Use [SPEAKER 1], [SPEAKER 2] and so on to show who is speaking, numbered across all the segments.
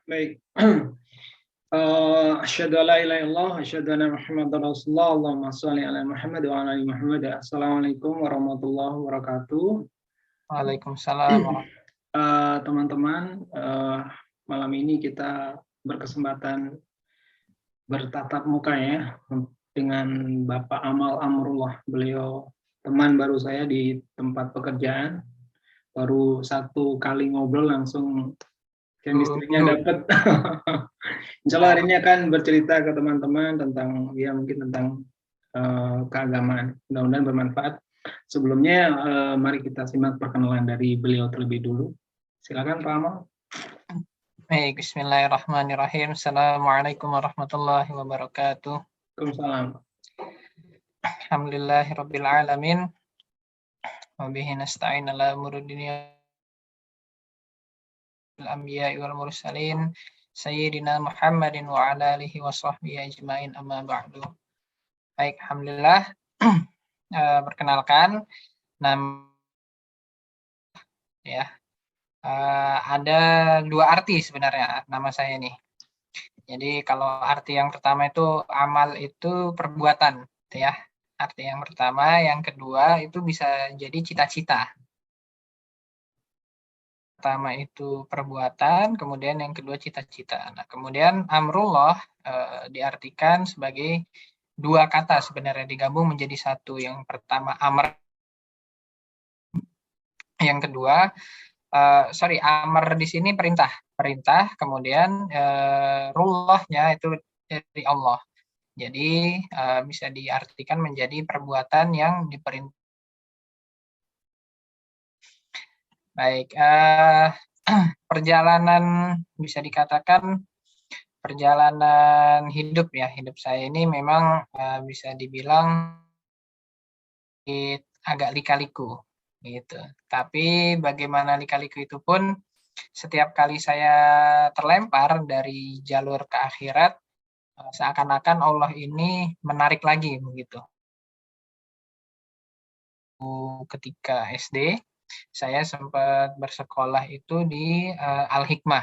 [SPEAKER 1] Baik. Asyhadu an la ilaha illallah, asyhadu anna Muhammadar Rasulullah, Allahumma shalli ala Muhammad wa ala ali Muhammad. Assalamualaikum warahmatullahi wabarakatuh.
[SPEAKER 2] Waalaikumsalam.
[SPEAKER 1] Teman-teman, malam ini kita berkesempatan bertatap muka ya dengan Bapak Amal Amrullah. Beliau teman baru saya di tempat pekerjaan. Baru satu kali ngobrol langsung chemistry-nya dapat. Insya Allah hari ini akan bercerita ke teman-teman tentang ya mungkin tentang keagamaan. Mudah-mudahan bermanfaat. Sebelumnya mari kita simak perkenalan dari beliau terlebih dulu. Silakan Pak Amal.
[SPEAKER 2] Baik, bismillahirrahmanirrahim. Assalamualaikum warahmatullahi wabarakatuh.
[SPEAKER 1] Waalaikumsalam.
[SPEAKER 2] Alhamdulillahirabbil alamin. Wa bihi nasta'in ala umuri dunya wal anbiya'i wal mursalin sayyidina Muhammadin wa ala alihi wa sahbihi ajmain, amma ba'du. Baik, alhamdulillah. Perkenalkan, ya. Ada dua arti sebenarnya nama saya nih. Jadi kalau arti yang pertama itu amal itu perbuatan, ya. Arti yang pertama, yang kedua itu bisa jadi cita-cita. Pertama itu perbuatan, kemudian yang kedua cita-cita. Nah, kemudian amrullah diartikan sebagai dua kata sebenarnya digabung menjadi satu. Yang pertama amr, yang kedua amr di sini perintah, kemudian rullahnya itu dari Allah. Jadi bisa diartikan menjadi perbuatan yang diperintah. Baik, perjalanan bisa dikatakan perjalanan hidup ya. Hidup saya ini memang bisa dibilang agak lika-liku gitu. Tapi bagaimana lika-liku itu pun setiap kali saya terlempar dari jalur ke akhirat, seakan-akan Allah ini menarik lagi begitu. Ketika SD, saya sempat bersekolah itu di Al-Hikmah.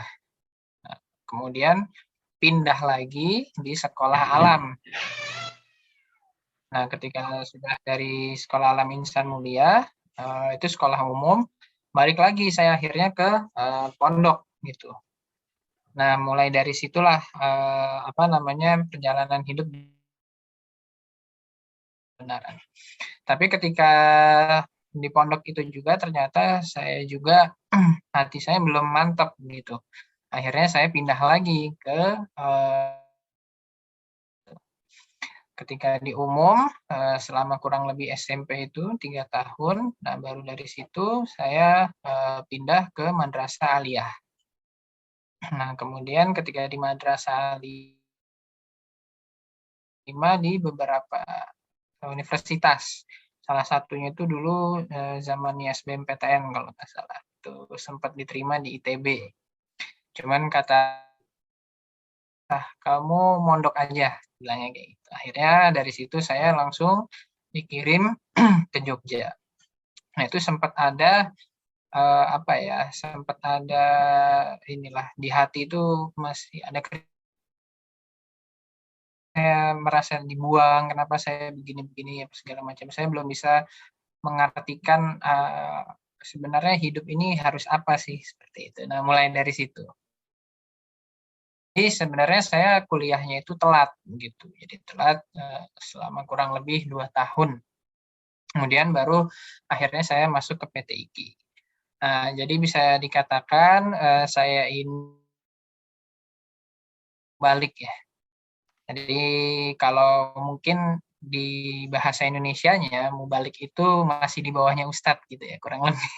[SPEAKER 2] Kemudian pindah lagi di sekolah alam. Nah, ketika sudah dari sekolah alam Insan Mulia, itu sekolah umum, balik lagi saya akhirnya ke pondok gitu. Nah, mulai dari situlah perjalanan hidup benaran. Tapi ketika di pondok itu juga ternyata saya juga hati saya belum mantap gitu. Akhirnya saya pindah lagi ke ketika di umum selama kurang lebih SMP itu 3 tahun. Nah, baru dari situ saya pindah ke Madrasah Aliyah. Nah, kemudian ketika di Madrasah Aliyah di beberapa universitas. Salah satunya itu dulu zamannya SBMPTN kalau nggak salah. Itu sempat diterima di ITB. Cuman kata kamu mondok aja, bilangnya kayak gitu. Akhirnya dari situ saya langsung dikirim ke Jogja. Nah, itu sempat ada sempat ada di hati itu masih ada, saya merasa dibuang, kenapa saya begini-begini segala macam. Saya belum bisa mengartikan sebenarnya hidup ini harus apa sih, seperti itu. Nah, mulai dari situ. Jadi sebenarnya saya kuliahnya itu telat gitu. Jadi telat selama kurang lebih 2 tahun. Kemudian baru akhirnya saya masuk ke PT IKI. Nah, jadi bisa dikatakan saya ini balik ya. Jadi kalau mungkin di bahasa Indonesianya mubalik itu masih di bawahnya Ustadz gitu ya, kurang lebih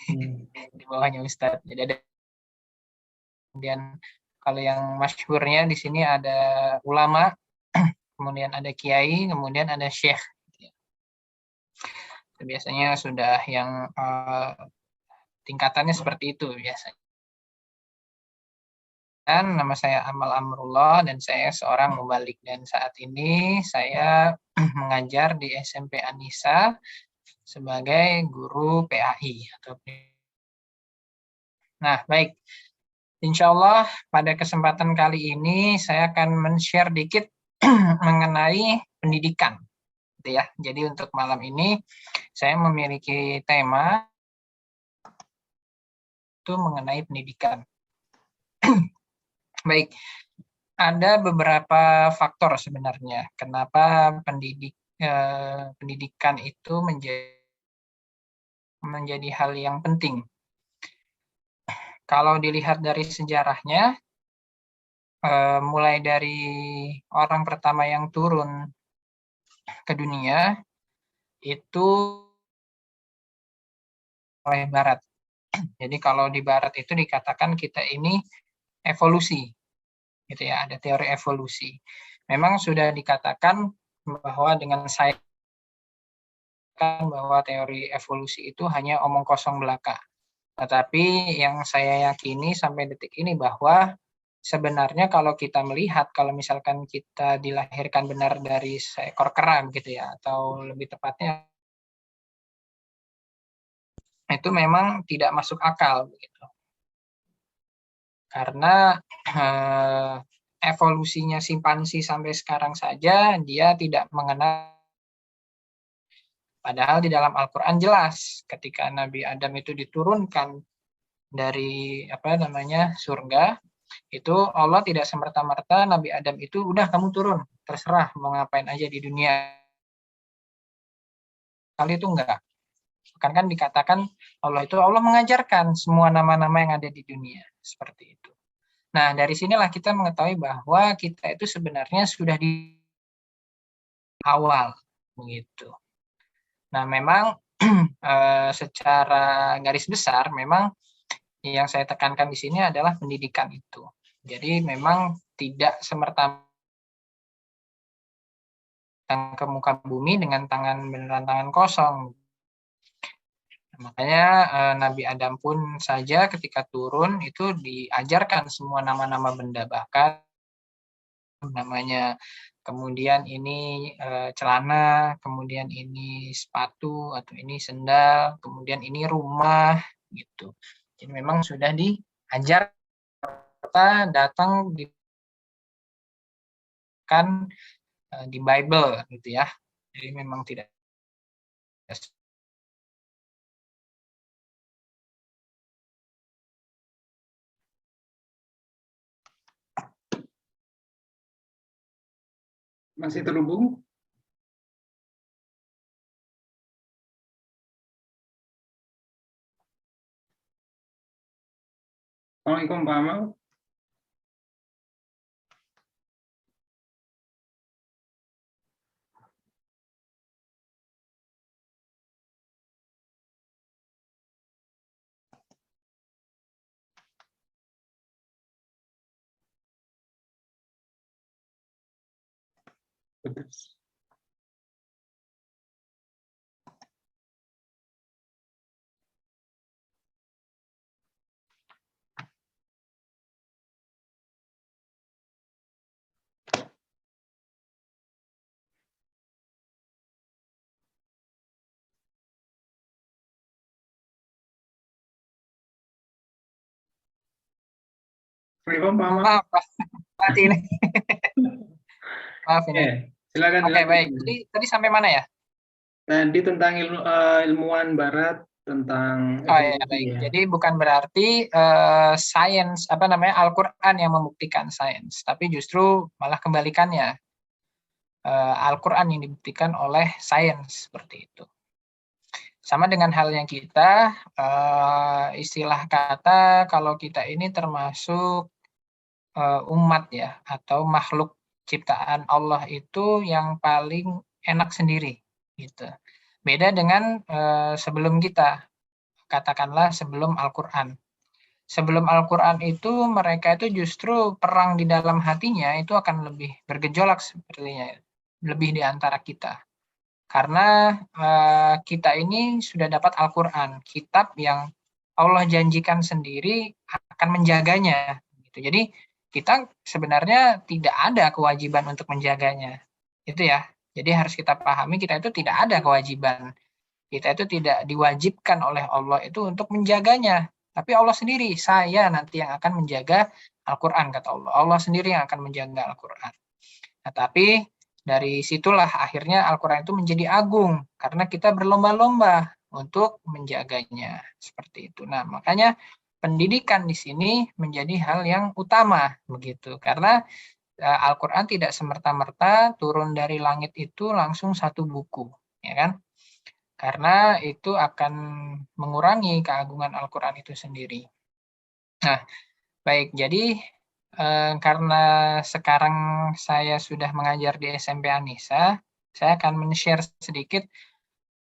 [SPEAKER 2] di bawahnya Ustadz. Jadi ada kemudian kalau yang masyhurnya di sini ada ulama, kemudian ada kiai, kemudian ada syekh. Biasanya sudah yang tingkatannya seperti itu biasanya. Dan nama saya Amal Amrullah dan saya seorang mubalik, dan saat ini saya mengajar di SMP Anissa sebagai guru PAI atau Nah, baik. Insya Allah pada kesempatan kali ini saya akan men-share dikit mengenai pendidikan, gitu ya. Jadi untuk malam ini saya memiliki tema itu mengenai pendidikan. Baik, ada beberapa faktor sebenarnya kenapa pendidikan itu menjadi hal yang penting. Kalau dilihat dari sejarahnya, mulai dari orang pertama yang turun ke dunia itu oleh Barat. Jadi kalau di Barat itu dikatakan kita ini evolusi, gitu ya, ada teori evolusi. Memang sudah dikatakan bahwa dengan saya bahwa teori evolusi itu hanya omong kosong belaka. Tetapi yang saya yakini sampai detik ini bahwa sebenarnya kalau kita melihat, kalau misalkan kita dilahirkan benar dari seekor kera gitu ya, atau lebih tepatnya itu memang tidak masuk akal begitu. Karena evolusinya simpansi sampai sekarang saja dia tidak mengenal. Padahal di dalam Al-Quran jelas ketika Nabi Adam itu diturunkan dari surga, itu Allah tidak semerta-merta Nabi Adam itu udah kamu turun, terserah mau ngapain aja di dunia. Kali itu enggak. Kan dikatakan Allah mengajarkan semua nama-nama yang ada di dunia seperti itu. Nah, dari sinilah kita mengetahui bahwa kita itu sebenarnya sudah di awal begitu. Nah, memang secara garis besar memang yang saya tekankan di sini adalah pendidikan itu. Jadi memang tidak semerta ke muka bumi dengan beneran tangan kosong. Makanya Nabi Adam pun saja ketika turun itu diajarkan semua nama-nama benda, bahkan namanya kemudian ini celana, kemudian ini sepatu atau ini sendal, kemudian ini rumah gitu. Jadi memang sudah diajar datang di Bible gitu ya. Jadi memang tidak
[SPEAKER 1] Masih terhubung? Assalamualaikum Pak Amal. Assalamualaikum Pak Amal.
[SPEAKER 2] maaf Pak ini. Maaf ini.
[SPEAKER 1] Silakan.
[SPEAKER 2] Oke, baik. Jadi tadi sampai mana ya?
[SPEAKER 1] Tadi tentang ilmuwan Barat tentang
[SPEAKER 2] Oh ya,
[SPEAKER 1] evolusi
[SPEAKER 2] baik.
[SPEAKER 1] ya.
[SPEAKER 2] Jadi bukan berarti sains Al-Qur'an yang membuktikan sains, tapi justru malah kebalikannya. Al-Qur'an yang dibuktikan oleh sains seperti itu. Sama dengan halnya kita, istilah kata kalau kita ini termasuk umat ya, atau makhluk ciptaan Allah itu yang paling enak sendiri, gitu. Beda dengan sebelum kita, katakanlah sebelum Al-Quran. Sebelum Al-Quran itu mereka itu justru perang di dalam hatinya itu akan lebih bergejolak sepertinya, lebih di antara kita. Karena kita ini sudah dapat Al-Quran, kitab yang Allah janjikan sendiri akan menjaganya. Gitu. Jadi kita sebenarnya tidak ada kewajiban untuk menjaganya. Itu ya. Jadi harus kita pahami kita itu tidak ada kewajiban. Kita itu tidak diwajibkan oleh Allah itu untuk menjaganya. Tapi Allah sendiri, saya nanti yang akan menjaga Al-Quran, kata Allah. Allah sendiri yang akan menjaga Al-Quran. Nah, tapi dari situlah akhirnya Al-Quran itu menjadi agung, karena kita berlomba-lomba untuk menjaganya. Seperti itu. Nah, makanya pendidikan di sini menjadi hal yang utama, begitu. Karena Al-Quran tidak semerta-merta turun dari langit itu langsung satu buku, ya kan? Karena itu akan mengurangi keagungan Al-Quran itu sendiri. Nah, baik, jadi karena sekarang saya sudah mengajar di SMP Anissa, saya akan men-share sedikit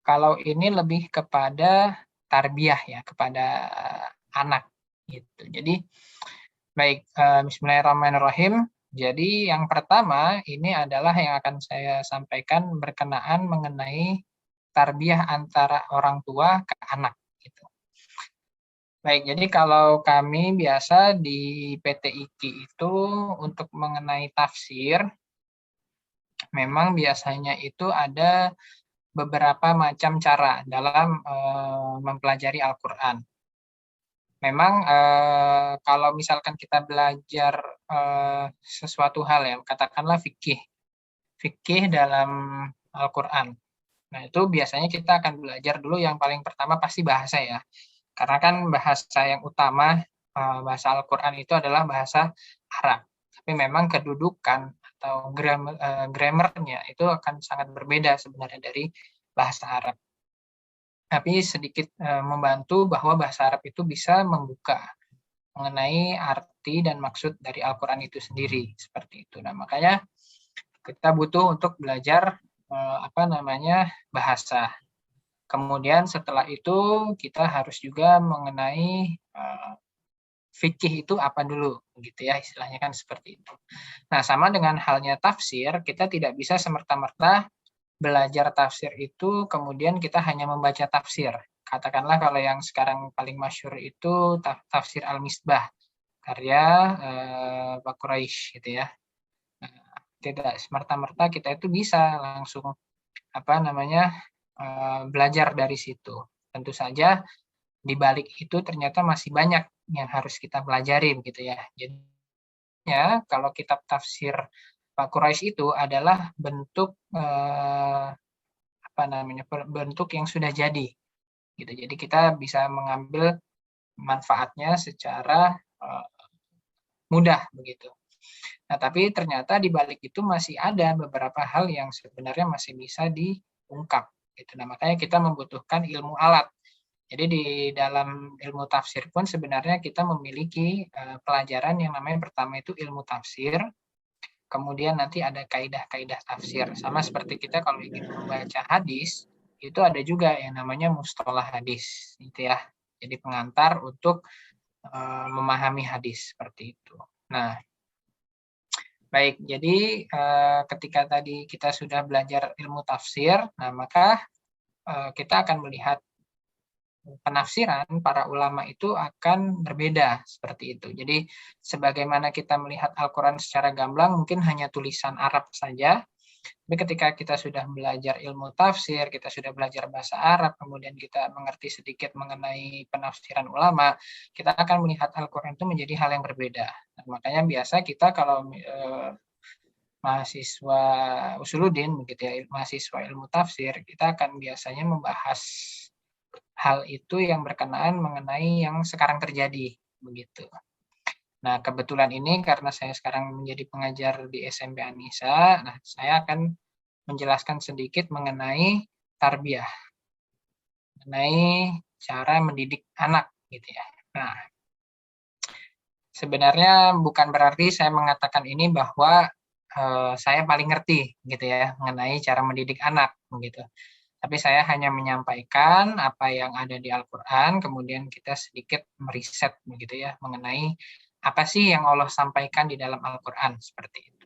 [SPEAKER 2] kalau ini lebih kepada tarbiyah ya, kepada anak gitu. Jadi baik, bismillahirrahmanirrahim. Jadi yang pertama ini adalah yang akan saya sampaikan berkenaan mengenai tarbiyah antara orang tua ke anak gitu. Baik, jadi kalau kami biasa di PT IKI itu untuk mengenai tafsir, memang biasanya itu ada beberapa macam cara dalam mempelajari Al-Quran. Memang kalau misalkan kita belajar sesuatu hal ya, katakanlah fikih dalam Al-Quran. Nah, itu biasanya kita akan belajar dulu yang paling pertama pasti bahasa ya. Karena kan bahasa yang utama, bahasa Al-Quran itu adalah bahasa Arab. Tapi memang kedudukan atau grammarnya itu akan sangat berbeda sebenarnya dari bahasa Arab. Tapi sedikit membantu bahwa bahasa Arab itu bisa membuka mengenai arti dan maksud dari Al-Quran itu sendiri. Seperti itu. Nah, makanya kita butuh untuk belajar bahasa. Kemudian setelah itu kita harus juga mengenai fikih itu apa dulu, gitu ya, istilahnya kan seperti itu. Nah, sama dengan halnya tafsir, kita tidak bisa semerta-merta belajar tafsir itu kemudian kita hanya membaca tafsir. Katakanlah kalau yang sekarang paling masyhur itu tafsir Al-Misbah, karya Pak Quraisy gitu ya. Nah, tidak semerta-merta kita itu bisa langsung belajar dari situ. Tentu saja di balik itu ternyata masih banyak yang harus kita pelajari begitu ya. Jadi kalau kitab tafsir Pak Quraisy itu adalah bentuk bentuk yang sudah jadi gitu. Jadi kita bisa mengambil manfaatnya secara mudah begitu. Nah, tapi ternyata di balik itu masih ada beberapa hal yang sebenarnya masih bisa diungkap gitu. Nah, makanya kita membutuhkan ilmu alat. Jadi di dalam ilmu tafsir pun sebenarnya kita memiliki pelajaran yang namanya pertama itu ilmu tafsir, kemudian nanti ada kaidah-kaidah tafsir. Sama seperti kita kalau ingin membaca hadis, itu ada juga yang namanya mustalah hadis, gitu ya. Jadi pengantar untuk memahami hadis seperti itu. Nah, baik. Jadi ketika tadi kita sudah belajar ilmu tafsir, nah maka kita akan melihat penafsiran para ulama itu akan berbeda seperti itu. Jadi sebagaimana kita melihat Al-Quran secara gamblang mungkin hanya tulisan Arab saja, tapi ketika kita sudah belajar ilmu tafsir, kita sudah belajar bahasa Arab, kemudian kita mengerti sedikit mengenai penafsiran ulama, kita akan melihat Al-Quran itu menjadi hal yang berbeda. Nah, makanya biasa kita kalau mahasiswa Usuluddin, begitu ya, mahasiswa ilmu tafsir, kita akan biasanya membahas hal itu yang berkenaan mengenai yang sekarang terjadi, begitu. Nah, kebetulan ini karena saya sekarang menjadi pengajar di SMP Anissa, nah saya akan menjelaskan sedikit mengenai tarbiyah. mengenai cara mendidik anak gitu ya. Nah, sebenarnya bukan berarti saya mengatakan ini bahwa saya paling ngerti gitu ya mengenai cara mendidik anak begitu. Tapi saya hanya menyampaikan apa yang ada di Al-Qur'an, kemudian kita sedikit meriset begitu ya mengenai apa sih yang Allah sampaikan di dalam Al-Qur'an seperti itu.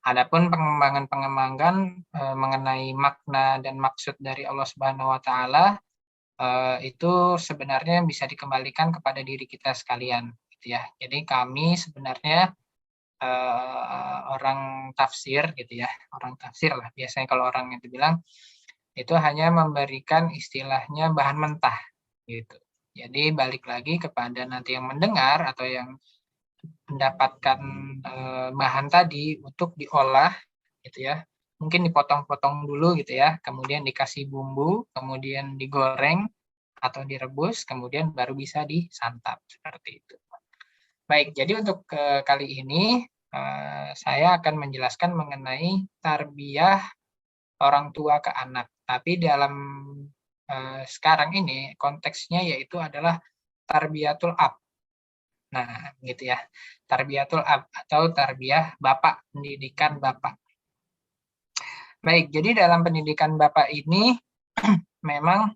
[SPEAKER 2] Adapun pengembangan-pengembangan mengenai makna dan maksud dari Allah Subhanahu wa taala itu sebenarnya bisa dikembalikan kepada diri kita sekalian gitu ya. Jadi kami sebenarnya orang tafsir gitu ya, orang tafsir lah biasanya kalau orang itu bilang, itu hanya memberikan istilahnya bahan mentah gitu. Jadi balik lagi kepada nanti yang mendengar atau yang mendapatkan bahan tadi untuk diolah gitu ya. Mungkin dipotong-potong dulu gitu ya, kemudian dikasih bumbu, kemudian digoreng atau direbus, kemudian baru bisa disantap seperti itu. Baik, jadi untuk kali ini saya akan menjelaskan mengenai tarbiyah orang tua ke anak. Tapi dalam sekarang ini konteksnya yaitu adalah tarbiyatul ab. Nah, gitu ya. Tarbiyatul ab atau tarbiyah bapak, pendidikan bapak. Baik, jadi dalam pendidikan bapak ini memang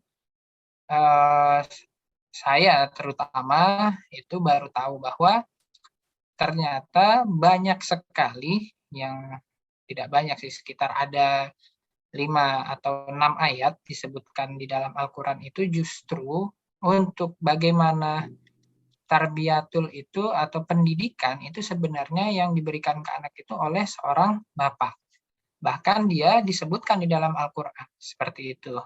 [SPEAKER 2] saya terutama itu baru tahu bahwa ternyata banyak sekali yang tidak banyak sih, sekitar ada 5 atau 6 ayat disebutkan di dalam Al-Quran itu justru untuk bagaimana tarbiyatul itu atau pendidikan itu sebenarnya yang diberikan ke anak itu oleh seorang bapak. Bahkan dia disebutkan di dalam Al-Quran seperti itu.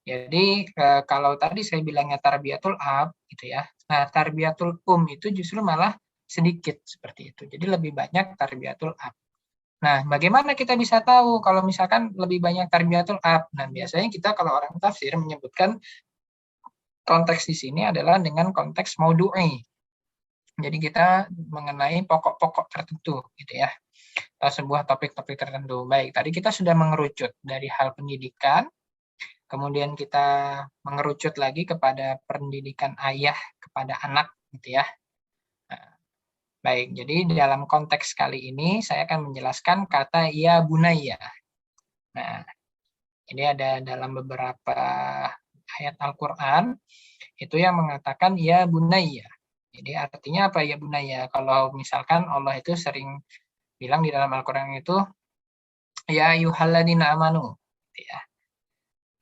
[SPEAKER 2] Jadi kalau tadi saya bilangnya tarbiyatul ab gitu ya. Nah, tarbiyatul itu justru malah sedikit seperti itu. Jadi lebih banyak tarbiyatul ab. Nah, bagaimana kita bisa tahu kalau misalkan lebih banyak tarbiyatul ab? Nah, biasanya kita kalau orang tafsir menyebutkan konteks di sini adalah dengan konteks maudu'i. Jadi kita mengenai pokok-pokok tertentu gitu ya. Sebuah topik-topik tertentu. Baik, tadi kita sudah mengerucut dari hal pendidikan, kemudian kita mengerucut lagi kepada pendidikan ayah kepada anak gitu ya. Nah, baik, jadi dalam konteks kali ini saya akan menjelaskan kata ya bunaya. Nah, ini ada dalam beberapa ayat Al-Qur'an itu yang mengatakan ya bunaya. Jadi artinya apa ya bunaya? Kalau misalkan Allah itu sering bilang di dalam Al-Qur'an itu ya ayyuhalladzina amanu gitu ya.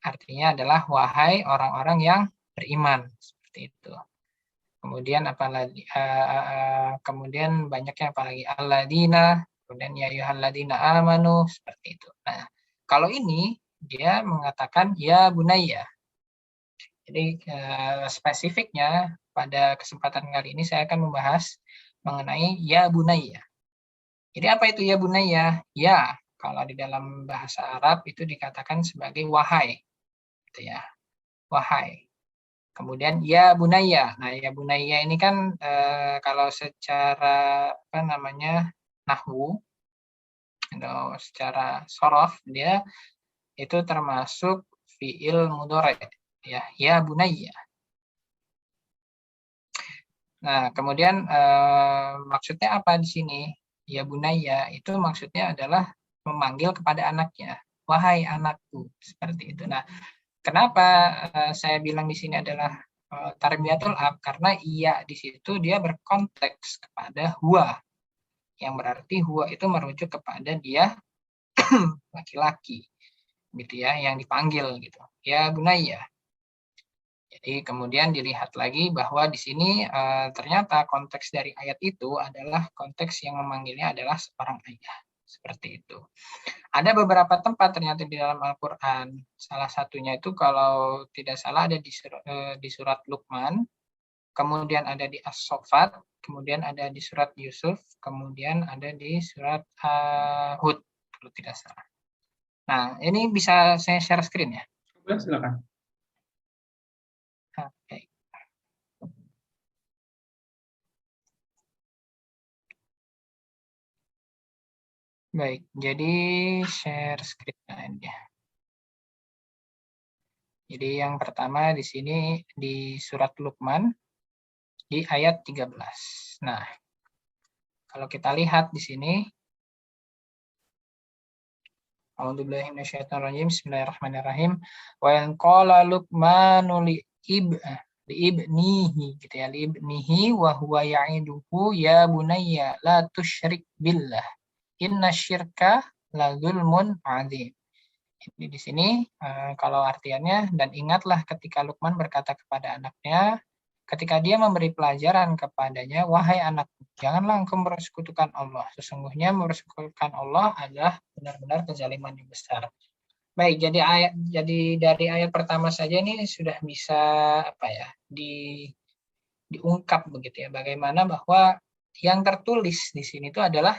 [SPEAKER 2] Artinya adalah wahai orang-orang yang beriman seperti itu. Kemudian apalagi kemudian banyaknya apalagi alladzina, kemudian ya ayyuhalladzina amanu seperti itu. Nah, kalau ini dia mengatakan ya bunayya. Jadi spesifiknya pada kesempatan kali ini saya akan membahas mengenai ya bunayya. Jadi apa itu ya bunayya? Ya, kalau di dalam bahasa Arab itu dikatakan sebagai wahai gitu ya. Wahai. Kemudian ya bunaya. Nah, ya bunaya ini kan kalau secara apa namanya nahwu atau secara sorof dia itu termasuk fiil mudhari ya, ya bunaya. Nah, kemudian maksudnya apa di sini? Ya bunaya itu maksudnya adalah memanggil kepada anaknya, wahai anakku, seperti itu. Nah, kenapa saya bilang di sini adalah tarbiyatul ab? Karena iya di situ dia berkonteks kepada huwa, yang berarti huwa itu merujuk kepada dia laki-laki, gitu ya, yang dipanggil gitu. Ya bunaya. Jadi kemudian dilihat lagi bahwa di sini ternyata konteks dari ayat itu adalah konteks yang memanggilnya adalah seorang ayah. Seperti itu. Ada beberapa tempat ternyata di dalam Al-Quran. Salah satunya itu kalau tidak salah ada di surat Luqman, kemudian ada di As-Saffat, kemudian ada di surat Yusuf, kemudian ada di surat Hud, kalau tidak salah. Nah, ini bisa saya share screen ya?
[SPEAKER 1] Boleh, silakan.
[SPEAKER 2] Oke. Baik, jadi share screen aja. Jadi yang pertama di sini di surat Luqman di ayat 13. Nah, kalau kita lihat di sini, A'udzubillahi minasyaitonirrajim, bismillahirrahmanirrahim. Wa in qala Luqmanu li ibnihi gitu ya, li ibnihi wa huwa ya'iduhu ya bunayya la tusyrik billah. Inna syirka la zulmun 'adzim. Jadi di sini kalau artiannya, dan ingatlah ketika Luqman berkata kepada anaknya, ketika dia memberi pelajaran kepadanya, wahai anakku, janganlah engkau mempersekutukan Allah. Sesungguhnya mempersekutukan Allah adalah benar-benar kezaliman yang besar. Baik, jadi dari ayat pertama saja ini sudah bisa diungkap begitu ya, bagaimana bahwa yang tertulis di sini itu adalah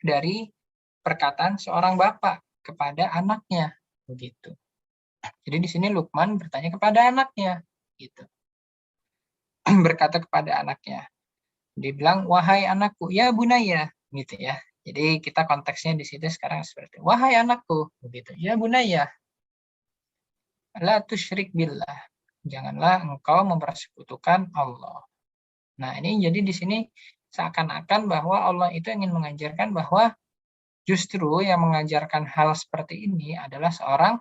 [SPEAKER 2] dari perkataan seorang bapak kepada anaknya begitu. Jadi di sini Luqman bertanya kepada anaknya gitu. Berkata kepada anaknya. Dibilang wahai anakku, ya bunaya gitu ya. Jadi kita konteksnya di situ sekarang seperti wahai anakku begitu. Ya bunaya. La tusyrik billah. Janganlah engkau mempersekutukan Allah. Nah, ini jadi di sini seakan-akan bahwa Allah itu ingin mengajarkan bahwa justru yang mengajarkan hal seperti ini adalah seorang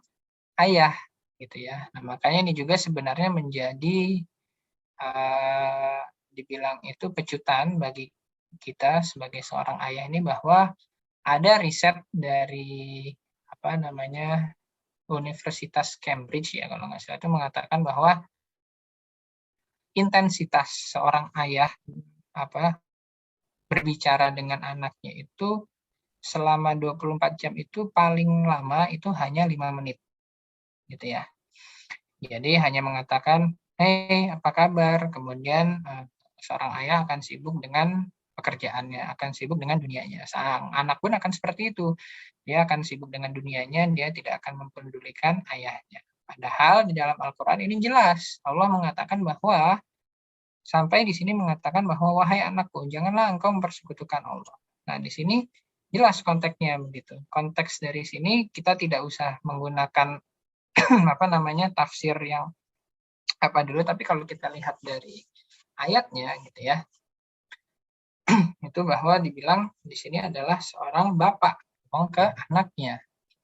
[SPEAKER 2] ayah gitu ya. Nah, makanya ini juga sebenarnya menjadi dibilang itu pecutan bagi kita sebagai seorang ayah ini, bahwa ada riset dari Universitas Cambridge ya kalau nggak salah, itu mengatakan bahwa intensitas seorang ayah berbicara dengan anaknya itu selama 24 jam itu paling lama itu hanya 5 menit gitu ya. Jadi hanya mengatakan, "Hei, apa kabar?" Kemudian seorang ayah akan sibuk dengan pekerjaannya, akan sibuk dengan dunianya. Sang anak pun akan seperti itu. Dia akan sibuk dengan dunianya, dia tidak akan mempedulikan ayahnya. Padahal di dalam Al-Quran ini jelas, Allah mengatakan bahwa, sampai di sini mengatakan bahwa wahai anakku, janganlah engkau mempersekutukan Allah. Nah, di sini jelas konteksnya begitu. Konteks dari sini kita tidak usah menggunakan tafsir yang dulu, tapi kalau kita lihat dari ayatnya gitu ya, itu bahwa dibilang di sini adalah seorang bapak ngomong ke anaknya.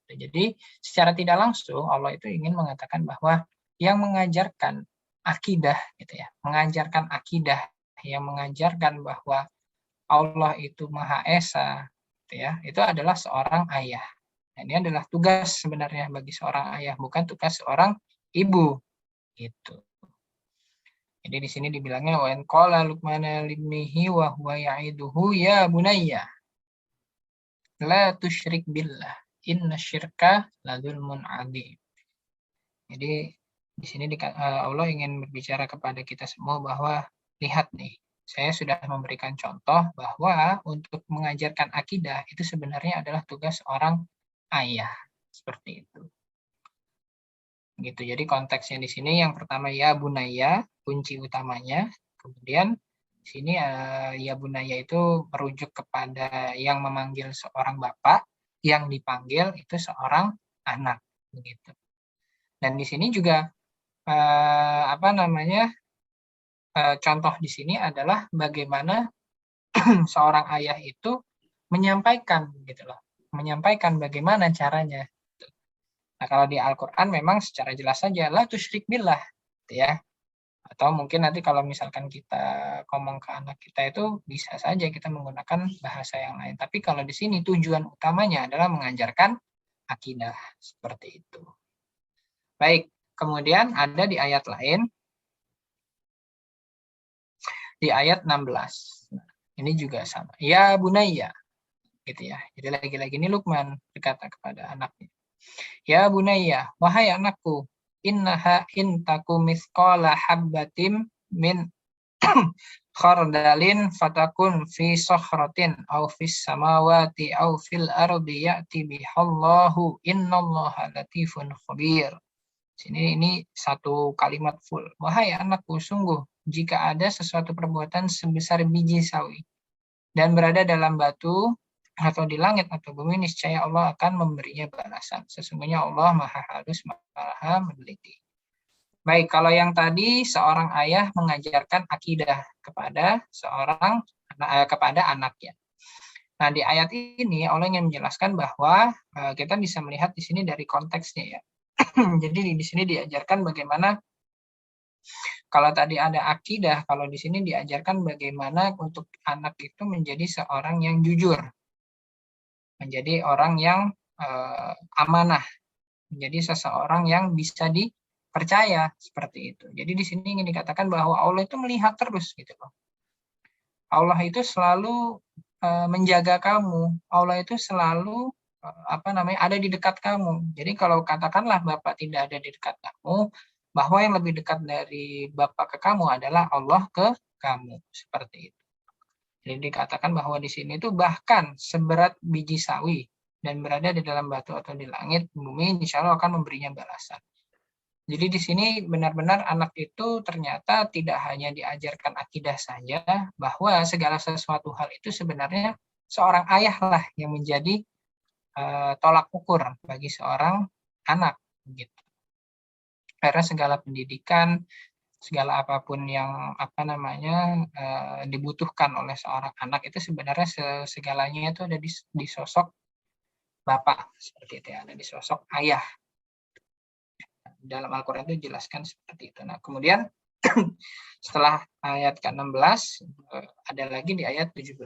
[SPEAKER 2] Jadi secara tidak langsung Allah itu ingin mengatakan bahwa yang mengajarkan akidah gitu ya, mengajarkan akidah, yang mengajarkan bahwa Allah itu Maha Esa gitu ya, itu adalah seorang ayah. Nah, ini adalah tugas sebenarnya bagi seorang ayah, bukan tugas seorang ibu gitu. Jadi di sini dibilangnya wa in qala Luqman libnihi wa huwa ya'iduhu ya bunayya la tusyrik billah inna syirka la dzulmun 'adzim. Jadi di sini Allah ingin berbicara kepada kita semua bahwa lihat nih, saya sudah memberikan contoh bahwa untuk mengajarkan akidah itu sebenarnya adalah tugas seorang ayah, seperti itu. Gitu. Jadi konteksnya di sini yang pertama ya bunaya, kunci utamanya. Kemudian di sini ya bunaya itu merujuk kepada yang memanggil seorang bapak, yang dipanggil itu seorang anak begitu. Dan di sini juga contoh di sini adalah bagaimana seorang ayah itu menyampaikan gitu loh. Menyampaikan bagaimana caranya. Nah, kalau di Al-Qur'an memang secara jelas saja la tusyrik billah gitu ya. Atau mungkin nanti kalau misalkan kita ngomong ke anak kita itu bisa saja kita menggunakan bahasa yang lain. Tapi kalau di sini tujuan utamanya adalah mengajarkan akidah seperti itu. Baik, kemudian ada di ayat lain, di ayat 16. Nah, ini juga sama. Ya bunayya gitu ya. Jadi lagi-lagi ini Luqman berkata kepada anaknya. Ya bunayya, wahai anakku, innaha in taku mithqala habbatin min khardalin fatakun fi sakhratin aw fis samawati aw fil ardi ya'ti bihallahu innallaha latifun khabir. Sini ini satu kalimat full. Wahai anakku, sungguh jika ada sesuatu perbuatan sebesar biji sawi dan berada dalam batu atau di langit atau bumi, niscaya Allah akan memberinya balasan. Sesungguhnya Allah Maha Halus, Maha Meneliti. Baik, kalau yang tadi seorang ayah mengajarkan akidah kepada kepada anaknya. Nah, di ayat ini Allah ingin menjelaskan bahwa kita bisa melihat di sini dari konteksnya ya. Jadi di sini diajarkan bagaimana kalau tadi ada akidah, kalau di sini diajarkan bagaimana untuk anak itu menjadi seorang yang jujur, menjadi orang yang amanah, menjadi seseorang yang bisa dipercaya seperti itu. Jadi di sini ingin dikatakan bahwa Allah itu melihat terus gitu loh. Allah itu selalu menjaga kamu. Allah itu selalu ada di dekat kamu. Jadi kalau katakanlah Bapak tidak ada di dekat kamu, bahwa yang lebih dekat dari Bapak ke kamu adalah Allah ke kamu. Seperti itu. Jadi dikatakan bahwa di sini itu bahkan seberat biji sawi dan berada di dalam batu atau di langit, bumi, insya Allah akan memberinya balasan. Jadi di sini benar-benar anak itu ternyata tidak hanya diajarkan akidah saja, bahwa segala sesuatu hal itu sebenarnya seorang ayah lah yang menjadi tolak ukur bagi seorang anak, gitu. Karena segala pendidikan, segala apapun yang dibutuhkan oleh seorang anak itu sebenarnya segalanya itu ada di sosok bapak, seperti itu ya, ada di sosok ayah. Dalam Al-Quran itu dijelaskan seperti itu. Nah, kemudian setelah ayat ke-16 ada lagi di ayat 17.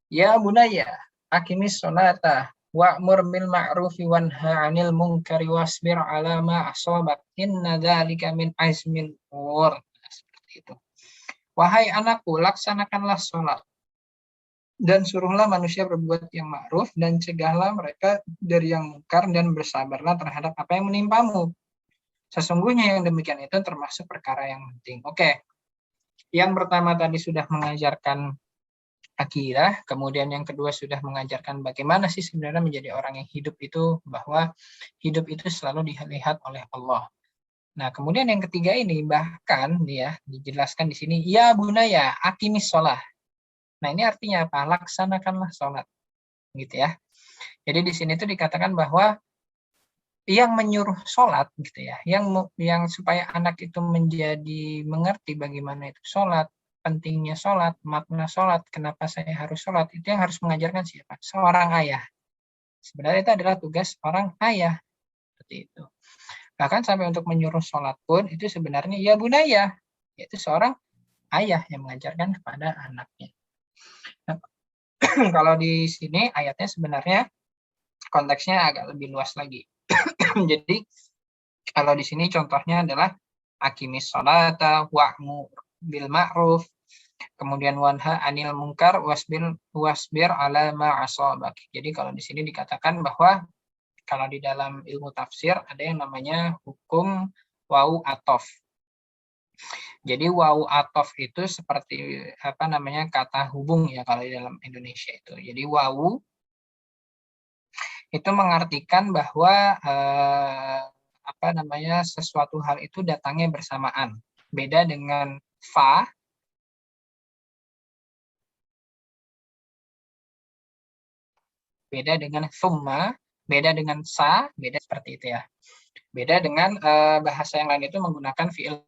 [SPEAKER 2] Ya bunaya, aqimis sholata wa'mur bil ma'rufi wanha 'anil munkari wasbir 'ala ma asabak inna dzalika min azmil umur. Seperti itu. Wahai anakku, laksanakanlah sholat dan suruhlah manusia berbuat yang ma'ruf dan cegahlah mereka dari yang mungkar dan bersabarlah terhadap apa yang menimpamu. Sesungguhnya yang demikian itu termasuk perkara yang penting. Oke. Yang pertama tadi sudah mengajarkan akidah, kemudian yang kedua sudah mengajarkan bagaimana sih sebenarnya menjadi orang yang hidup itu, bahwa hidup itu selalu dilihat oleh Allah. Nah, kemudian yang ketiga ini bahkan dijelaskan di sini, ya bunaya, aqimis sholah. Nah, ini artinya apa? Laksanakanlah sholat. Gitu ya. Jadi di sini tuh dikatakan bahwa yang menyuruh sholat gitu ya, yang supaya anak itu menjadi mengerti bagaimana itu sholat, pentingnya sholat, makna sholat, kenapa saya harus sholat, itu yang harus mengajarkan siapa? Seorang ayah. Sebenarnya itu adalah tugas orang ayah, seperti itu. Bahkan sampai untuk menyuruh sholat pun itu sebenarnya ya bunaya, yaitu seorang ayah yang mengajarkan kepada anaknya. Nah, kalau di sini ayatnya sebenarnya konteksnya agak lebih luas lagi. Jadi kalau di sini contohnya adalah aqimis sholata wa'mur bil ma'ruf, kemudian wanha anil munkar wasbir ala ma asabak. Jadi kalau di sini dikatakan bahwa kalau di dalam ilmu tafsir ada yang namanya hukum wawu atof. Jadi wawu atof itu seperti kata hubung ya kalau di dalam Indonesia itu. Jadi wawu itu mengartikan bahwa sesuatu hal itu datangnya bersamaan. Beda dengan fa, beda dengan summa, beda dengan sa, beda seperti itu ya. Beda dengan bahasa yang lain itu menggunakan fi'il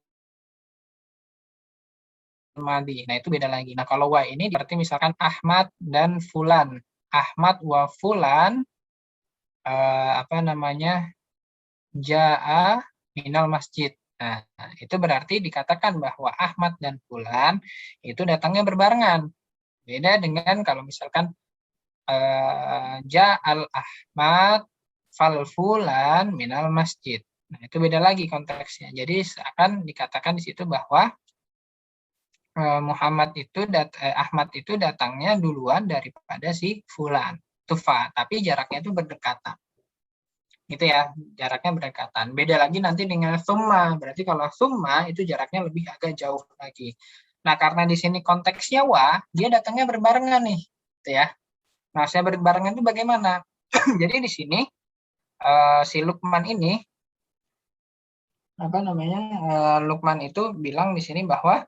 [SPEAKER 2] madi. Nah, itu beda lagi. Nah, kalau wa ini berarti misalkan Ahmad dan Fulan. Ahmad wa Fulan ja'a minal masjid. Nah, itu berarti dikatakan bahwa Ahmad dan Fulan itu datangnya berbarengan. Beda dengan kalau misalkan ja'al Ahmad fal Fulan minal masjid. Nah, itu beda lagi konteksnya. Jadi akan dikatakan di situ bahwa Ahmad itu datangnya duluan daripada si Fulan. Tufa, tapi jaraknya itu berdekatan. Gitu ya, jaraknya berdekatan. Beda lagi nanti dengan summa. Berarti kalau summa itu jaraknya lebih agak jauh lagi. Nah, karena di sini konteksnya dia datangnya berbarengan nih, gitu ya. Nah, saya berbarengan itu bagaimana? Jadi di sini si Luqman ini Luqman itu bilang di sini bahwa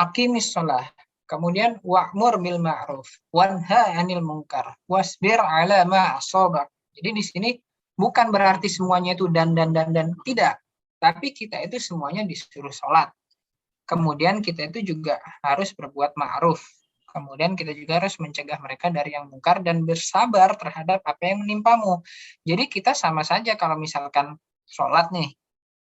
[SPEAKER 2] aqimis sholah. Kemudian wa'mur bil ma'ruf wanha 'anil munkar wasbir 'ala ma asabak. Jadi di sini bukan berarti semuanya itu dan tidak. Tapi kita itu semuanya disuruh sholat. Kemudian kita itu juga harus berbuat ma'ruf. Kemudian kita juga harus mencegah mereka dari yang mungkar dan bersabar terhadap apa yang menimpamu. Jadi kita sama saja kalau misalkan sholat nih,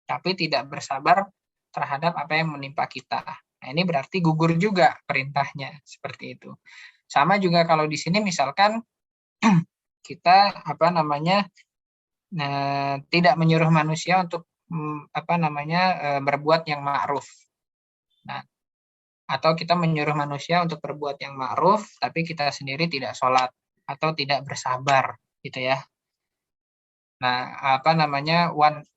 [SPEAKER 2] tapi tidak bersabar terhadap apa yang menimpa kita. Nah, ini berarti gugur juga perintahnya, seperti itu. Sama juga kalau di sini misalkan kita tidak menyuruh manusia untuk berbuat yang ma'ruf. Nah, atau kita menyuruh manusia untuk berbuat yang ma'ruf, tapi kita sendiri tidak sholat atau tidak bersabar, gitu ya. Nah,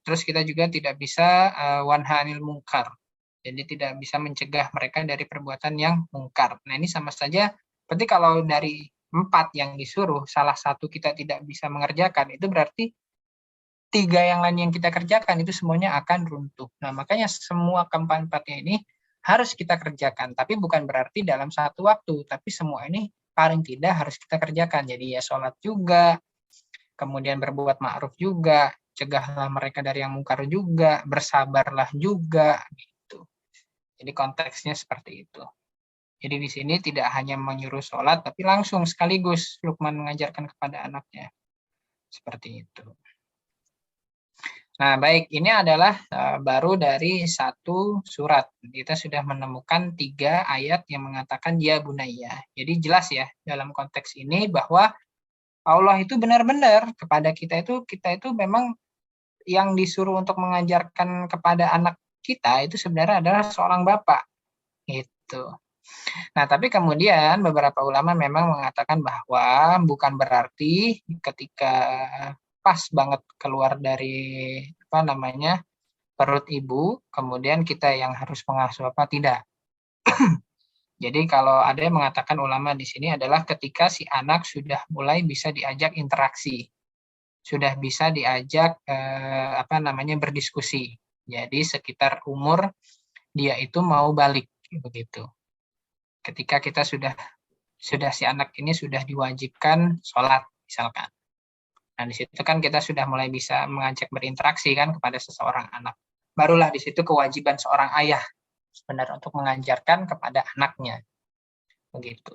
[SPEAKER 2] terus kita juga tidak bisa wanha 'anil munkar. Jadi tidak bisa mencegah mereka dari perbuatan yang mungkar. Nah, ini sama saja berarti kalau dari 4 yang disuruh, salah satu kita tidak bisa mengerjakan, itu berarti 3 yang lain yang kita kerjakan itu semuanya akan runtuh. Nah, makanya semua keempat-empatnya ini harus kita kerjakan, tapi bukan berarti dalam satu waktu, tapi semua ini paling tidak harus kita kerjakan. Jadi ya sholat juga, kemudian berbuat ma'ruf juga, cegahlah mereka dari yang mungkar juga, bersabarlah juga, gitu. Jadi konteksnya seperti itu. Jadi di sini tidak hanya menyuruh sholat, tapi langsung sekaligus Luqman mengajarkan kepada anaknya. Seperti itu. Nah, baik, ini adalah baru dari satu surat. Kita sudah menemukan 3 ayat yang mengatakan ya bunayya. Jadi jelas ya dalam konteks ini bahwa Allah itu benar-benar kepada kita itu memang yang disuruh untuk mengajarkan kepada anak kita itu sebenarnya adalah seorang bapak. Gitu. Nah, tapi kemudian beberapa ulama memang mengatakan bahwa bukan berarti ketika pas banget keluar dari perut ibu, kemudian kita yang harus mengasuh apa tidak. Jadi kalau ada yang mengatakan ulama di sini adalah ketika si anak sudah mulai bisa diajak interaksi, sudah bisa diajak berdiskusi. Jadi sekitar umur dia itu mau balik begitu. Ketika kita sudah si anak ini sudah diwajibkan sholat misalkan. Nah, di situ kan kita sudah mulai bisa mengajak berinteraksi kan kepada seseorang anak. Barulah di situ kewajiban seorang ayah sebenarnya untuk mengajarkan kepada anaknya. Begitu.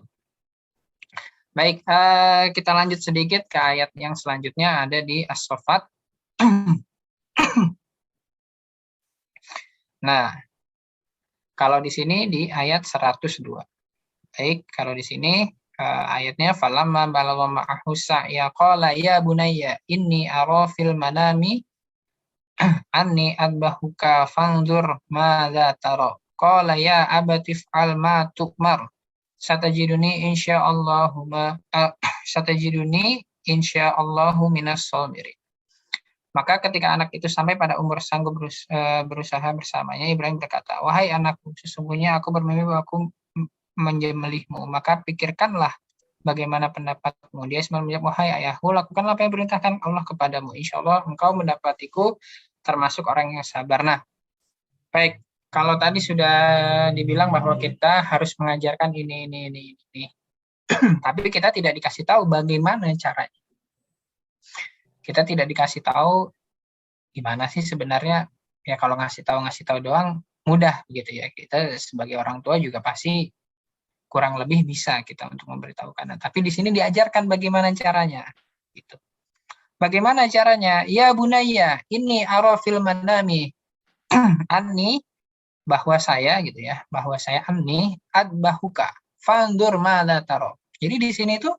[SPEAKER 2] Baik, kita lanjut sedikit ke ayat yang selanjutnya ada di As-Saffat. Nah, kalau di sini di ayat 102. Baik, kalau di sini ayatnya falamma balagha ma'ahu sa'ya qala ya bunayya inni ara fil manami anni adbahuka fanzur madza tara qala ya abati fa'al ma tu'mar satajiduni insyaallahu minas sabirin. Maka ketika anak itu sampai pada umur sanggup berusaha bersamanya, Ibrahim berkata, wahai anakku, sesungguhnya aku bermimpi bahwa aku menyembelihmu, maka pikirkanlah bagaimana pendapatmu. Dia menjawab, wahai ayahku, lakukanlah apa yang perintahkan Allah kepadamu. Insya Allah engkau mendapatiku termasuk orang yang sabar. Nah, baik, kalau tadi sudah dibilang bahwa kita harus mengajarkan ini. Tapi kita tidak dikasih tahu bagaimana caranya. Kita tidak dikasih tahu gimana sih sebenarnya. Ya kalau ngasih tahu doang mudah gitu ya. Kita sebagai orang tua juga pasti kurang lebih bisa kita untuk memberitahukan. Tapi di sini diajarkan bagaimana caranya. Gitu. Bagaimana caranya? Ya bunayya, ini arafil manami anni, bahwa saya gitu ya, bahwa saya anni adbahuka fandur madza taro. Jadi di sini tuh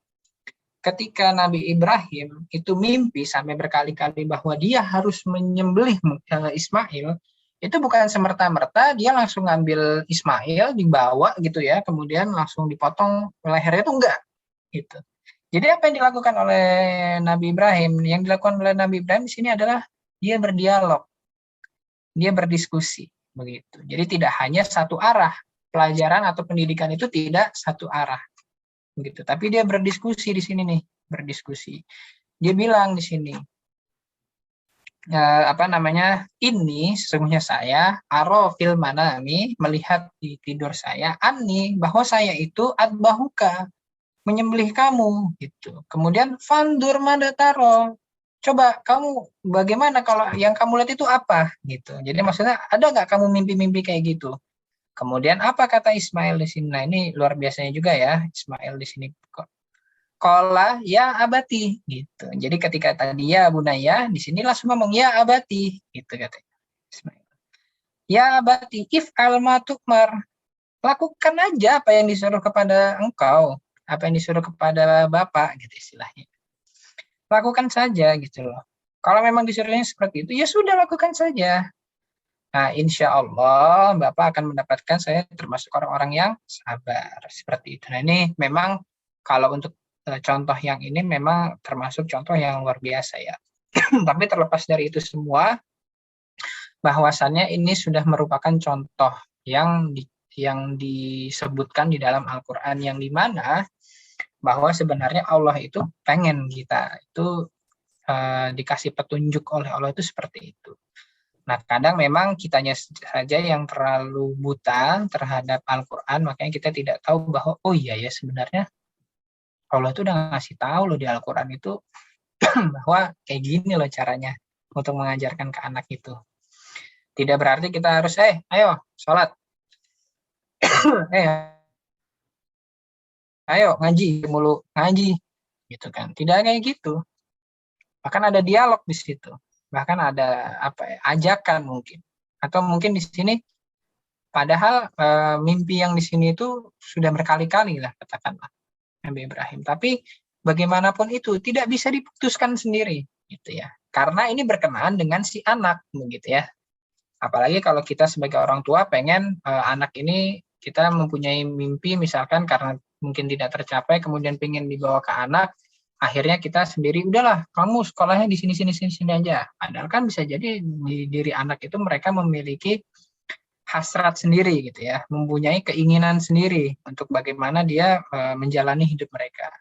[SPEAKER 2] ketika Nabi Ibrahim itu mimpi sampai berkali-kali bahwa dia harus menyembelih Ismail, itu bukan semerta-merta dia langsung ngambil Ismail, dibawa gitu ya, kemudian langsung dipotong lehernya, itu enggak gitu. Jadi apa yang dilakukan oleh Nabi Ibrahim? Yang dilakukan oleh Nabi Ibrahim di sini adalah dia berdialog, dia berdiskusi begitu. Jadi tidak hanya satu arah, pelajaran atau pendidikan itu tidak satu arah begitu. Tapi dia berdiskusi di sini nih, berdiskusi. Dia bilang di sini, ini sesungguhnya saya fil manami, melihat di tidur saya, bahwa saya itu adbahuka, menyembelih kamu gitu. Kemudian fandur madataro, coba kamu bagaimana, kalau yang kamu lihat itu apa gitu. Jadi maksudnya ada nggak kamu mimpi-mimpi kayak gitu. Kemudian apa kata Ismail di sini? Nah, ini luar biasanya juga ya Ismail di sini. Kola ya abati gitu. Jadi ketika tadi ya bunaya, di sini langsung ngomong ya abati gitu katanya. Ya abati if alma tukmar, lakukan aja apa yang disuruh kepada engkau, apa yang disuruh kepada bapak gitu istilahnya. Lakukan saja gitu loh. Kalau memang disuruhnya seperti itu, ya sudah lakukan saja. Nah, insya Allah Bapak akan mendapatkan saya termasuk orang-orang yang sabar seperti itu. Nah, ini memang kalau untuk contoh yang ini memang termasuk contoh yang luar biasa ya. Tapi terlepas dari itu semua, bahwasannya ini sudah merupakan contoh yang disebutkan di dalam Al-Quran, yang dimana bahwa sebenarnya Allah itu pengen kita itu dikasih petunjuk oleh Allah itu seperti itu. Nah, kadang memang kitanya saja yang terlalu buta terhadap Al-Quran, makanya kita tidak tahu bahwa, oh iya ya sebenarnya Allah itu udah ngasih tahu loh di Al-Quran itu bahwa kayak gini loh caranya untuk mengajarkan ke anak itu. Tidak berarti kita harus, ayo sholat, ayo ngaji mulu, ngaji, gitu kan. Tidak kayak gitu. Bahkan ada dialog di situ. Bahkan ada ajakan mungkin. Atau mungkin di sini padahal mimpi yang di sini itu sudah berkali-kali lah katakanlah Nabi Ibrahim. Tapi bagaimanapun itu tidak bisa diputuskan sendiri gitu ya. Karena ini berkenaan dengan si anak begitu ya. Apalagi kalau kita sebagai orang tua pengen anak ini, kita mempunyai mimpi misalkan karena mungkin tidak tercapai, kemudian pengen dibawa ke anak, akhirnya kita sendiri udahlah kamu sekolahnya di sini aja. Padahal kan bisa jadi di diri anak itu mereka memiliki hasrat sendiri gitu ya, mempunyai keinginan sendiri untuk bagaimana dia menjalani hidup mereka.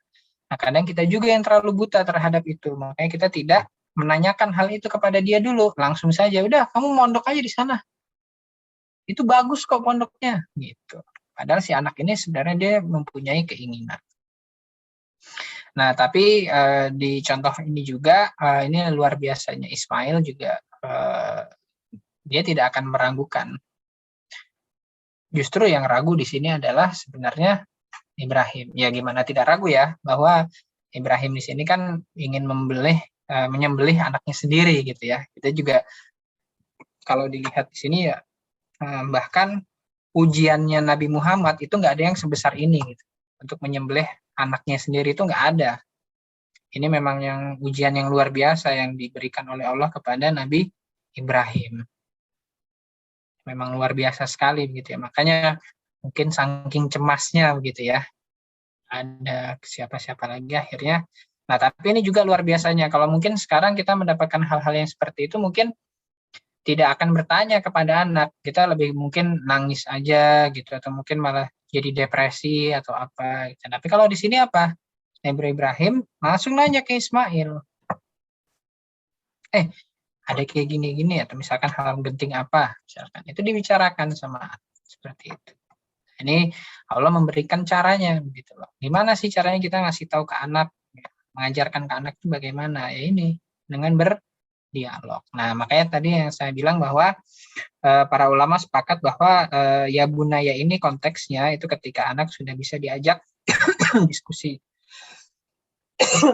[SPEAKER 2] Nah, kadang kita juga yang terlalu buta terhadap itu, makanya kita tidak menanyakan hal itu kepada dia dulu, langsung saja udah kamu mondok aja di sana. Itu bagus kok pondoknya gitu. Padahal si anak ini sebenarnya dia mempunyai keinginan. Nah, tapi di contoh ini juga ini luar biasanya Ismail juga dia tidak akan meragukan. Justru yang ragu di sini adalah sebenarnya Ibrahim. Ya gimana tidak ragu ya bahwa Ibrahim di sini kan ingin menyembelih anaknya sendiri gitu ya. Kita juga kalau dilihat di sini ya bahkan ujiannya Nabi Muhammad itu nggak ada yang sebesar ini gitu. Untuk menyembelih anaknya sendiri itu nggak ada. Ini memang yang ujian yang luar biasa yang diberikan oleh Allah kepada Nabi Ibrahim. Memang luar biasa sekali begitu ya. Makanya mungkin saking cemasnya begitu ya. Ada siapa-siapa lagi akhirnya. Nah, tapi ini juga luar biasanya. Kalau mungkin sekarang kita mendapatkan hal-hal yang seperti itu, mungkin tidak akan bertanya kepada anak. Kita lebih mungkin nangis aja gitu, atau mungkin malah jadi depresi atau apa. Gitu. Tapi kalau di sini apa? Nabi Ibrahim langsung nanya ke Ismail. Ada kayak gini-gini atau misalkan hal genting apa, misalkan itu dibicarakan sama seperti itu. Ini Allah memberikan caranya begitu loh. Gimana sih caranya kita ngasih tahu ke anak, mengajarkan ke anak itu bagaimana? Ya ini dengan berdialog. Nah, makanya tadi yang saya bilang bahwa para ulama sepakat bahwa ya bunaya ini konteksnya itu ketika anak sudah bisa diajak diskusi.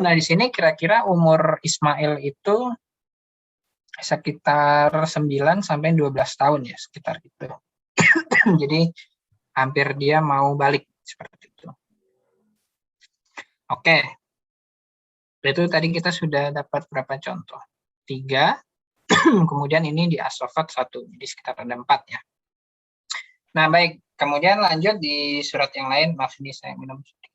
[SPEAKER 2] Nah, di sini kira-kira umur Ismail itu sekitar 9 sampai 12 tahun ya, sekitar itu. Jadi hampir dia mau balik seperti itu. Oke. Itu tadi kita sudah dapat berapa contoh? 3. Kemudian ini di As-Saffat 1. Jadi sekitar ada 4 ya. Nah, baik. Kemudian lanjut di surat yang lain. Maaf ini saya minum sedikit.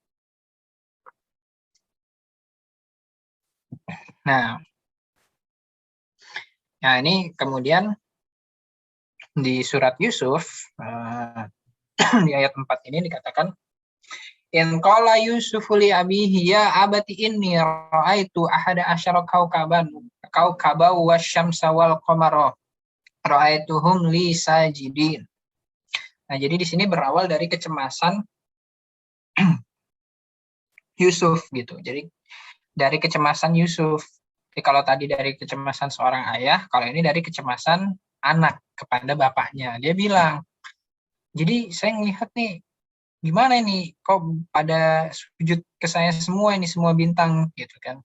[SPEAKER 2] Nah, ini kemudian di surat Yusuf di ayat 4 ini dikatakan In qala Yusufu li abihi ya abati inni ra'aitu ahada asyara kaukaban wasyamsa wal qamara ra'aituhum li sajidin. Nah, jadi di sini berawal dari kecemasan Yusuf gitu. Jadi dari kecemasan Yusuf. Jadi kalau tadi dari kecemasan seorang ayah, kalau ini dari kecemasan anak kepada bapaknya. Dia bilang, jadi saya melihat nih, gimana ini kok pada sujud ke saya semua ini, semua bintang gitu kan.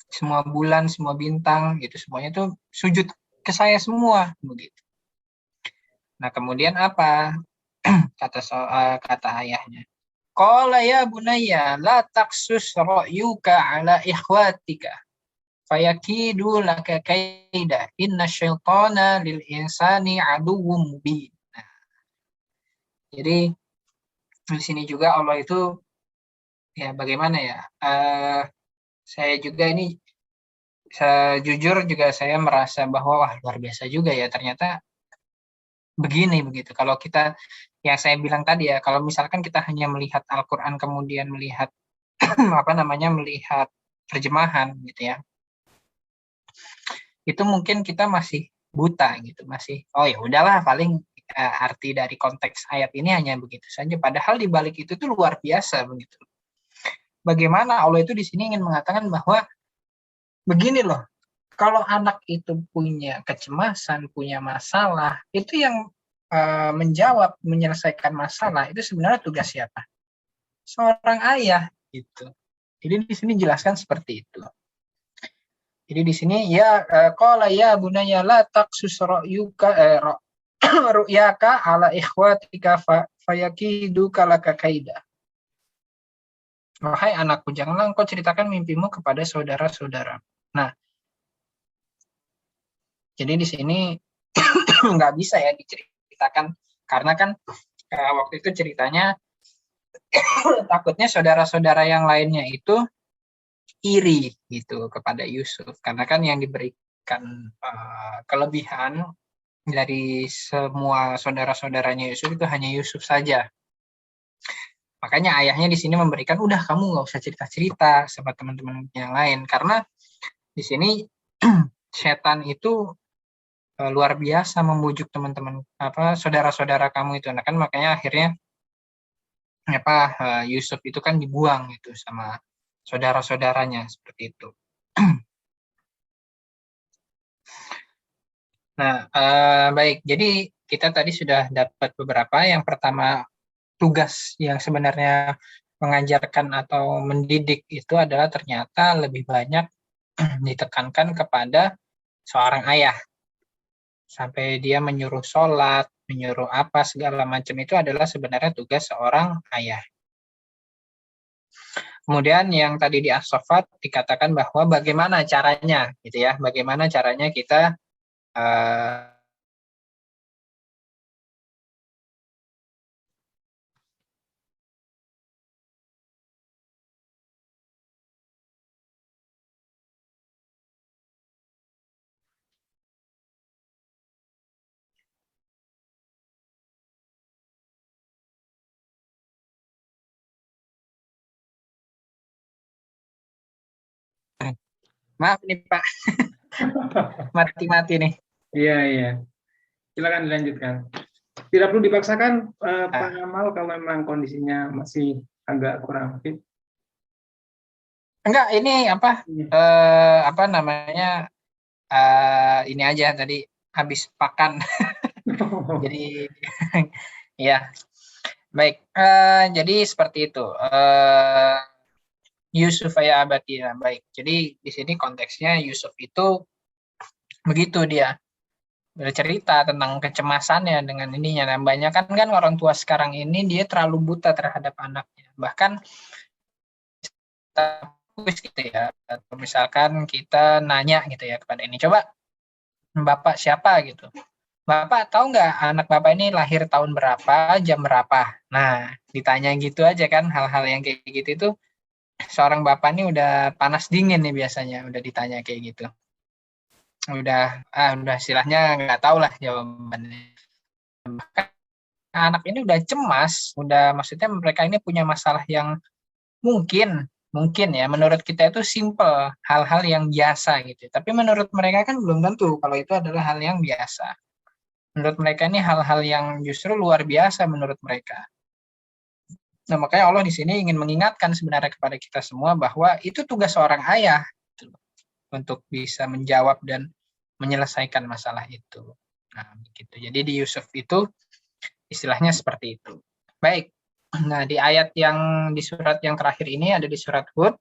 [SPEAKER 2] Semua bulan, semua bintang gitu, semuanya tuh sujud ke saya semua begitu. Nah, kemudian apa? kata ayahnya. Qala ya bunayya la taqsus ra'yuka ala ikhwatika fayakidu laka kaida inna syaitana lil insani aduwwum mubin. Nah, jadi di sini juga Allah itu ya bagaimana ya? Saya juga ini jujur juga saya merasa bahwa wah luar biasa juga ya ternyata begini begitu. Kalau kita yang saya bilang tadi ya, kalau misalkan kita hanya melihat Al-Qur'an kemudian melihat melihat terjemahan gitu ya. Itu mungkin kita masih buta gitu, masih oh ya udahlah paling arti dari konteks ayat ini hanya begitu saja. Padahal di balik itu tuh luar biasa begitu. Bagaimana Allah itu di sini ingin mengatakan bahwa begini loh, kalau anak itu punya kecemasan, punya masalah, itu yang menjawab, menyelesaikan masalah itu sebenarnya tugas siapa? Seorang ayah gitu. Jadi di sini jelaskan seperti itu. Jadi di sini ya qala ya bunayya la taqsus ru'yaka ala ikhwatika fayakidu kalaka kaida. Wahai anakku, janganlah engkau ceritakan mimpimu kepada saudara-saudara. Nah, jadi di sini nggak bisa ya diceritakan karena kan waktu itu ceritanya takutnya saudara-saudara yang lainnya itu iri gitu kepada Yusuf karena kan yang diberikan kelebihan dari semua saudara-saudaranya Yusuf itu hanya Yusuf saja. Makanya ayahnya di sini memberikan udah kamu nggak usah cerita-cerita sama teman-teman yang lain karena di sini setan itu luar biasa membujuk teman-teman saudara-saudara kamu itu. Nah kan makanya akhirnya Yusuf itu kan dibuang gitu sama saudara-saudaranya seperti itu. Nah, baik. Jadi kita tadi sudah dapat beberapa. Yang pertama, tugas yang sebenarnya mengajarkan atau mendidik itu adalah ternyata lebih banyak ditekankan kepada seorang ayah. Sampai dia menyuruh sholat, menyuruh apa, segala macam itu adalah sebenarnya tugas seorang ayah. Kemudian yang tadi di As-Saffat dikatakan bahwa bagaimana caranya, gitu ya, bagaimana caranya kita maaf nih Pak, mati-mati nih.
[SPEAKER 1] Iya, iya. Silakan dilanjutkan. Tidak perlu dipaksakan, Pak Amal, kalau memang kondisinya masih agak kurang fit.
[SPEAKER 2] Enggak, ini ini aja tadi habis makan. Jadi ya baik. Jadi seperti itu. Yusuf ya abadi ya baik. Jadi di sini konteksnya Yusuf itu begitu dia bercerita tentang kecemasannya dengan ininya. Dan banyak kan orang tua sekarang ini dia terlalu buta terhadap anaknya. Bahkan gitu ya. Atau misalkan kita nanya gitu ya kepada ini, coba Bapak siapa gitu. Bapak tahu nggak anak Bapak ini lahir tahun berapa, jam berapa? Nah, ditanya gitu aja kan hal-hal yang kayak gitu itu seorang bapak ini udah panas dingin nih biasanya udah ditanya kayak gitu. Udah istilahnya nggak tahu lah jawabannya. Bahkan anak ini udah cemas, udah maksudnya mereka ini punya masalah yang mungkin ya menurut kita itu simple, hal-hal yang biasa gitu. Tapi menurut mereka kan belum tentu kalau itu adalah hal yang biasa. Menurut mereka ini hal-hal yang justru luar biasa menurut mereka. Nah, makanya Allah di sini ingin mengingatkan sebenarnya kepada kita semua bahwa itu tugas seorang ayah gitu, untuk bisa menjawab dan menyelesaikan masalah itu. Nah, begitu. Jadi di Yusuf itu istilahnya seperti itu. Baik. Nah, di ayat yang di surat yang terakhir ini ada di surat Hud.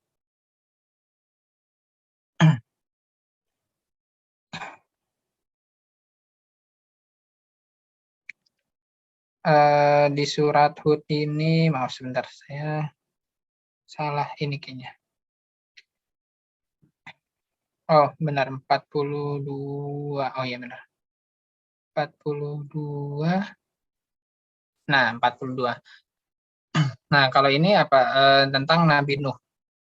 [SPEAKER 2] Di surat Hud ini, maaf sebentar, saya salah ini kayaknya. Oh, benar, 42. Oh iya benar. 42. Nah, 42. Nah, kalau ini apa? Tentang Nabi Nuh.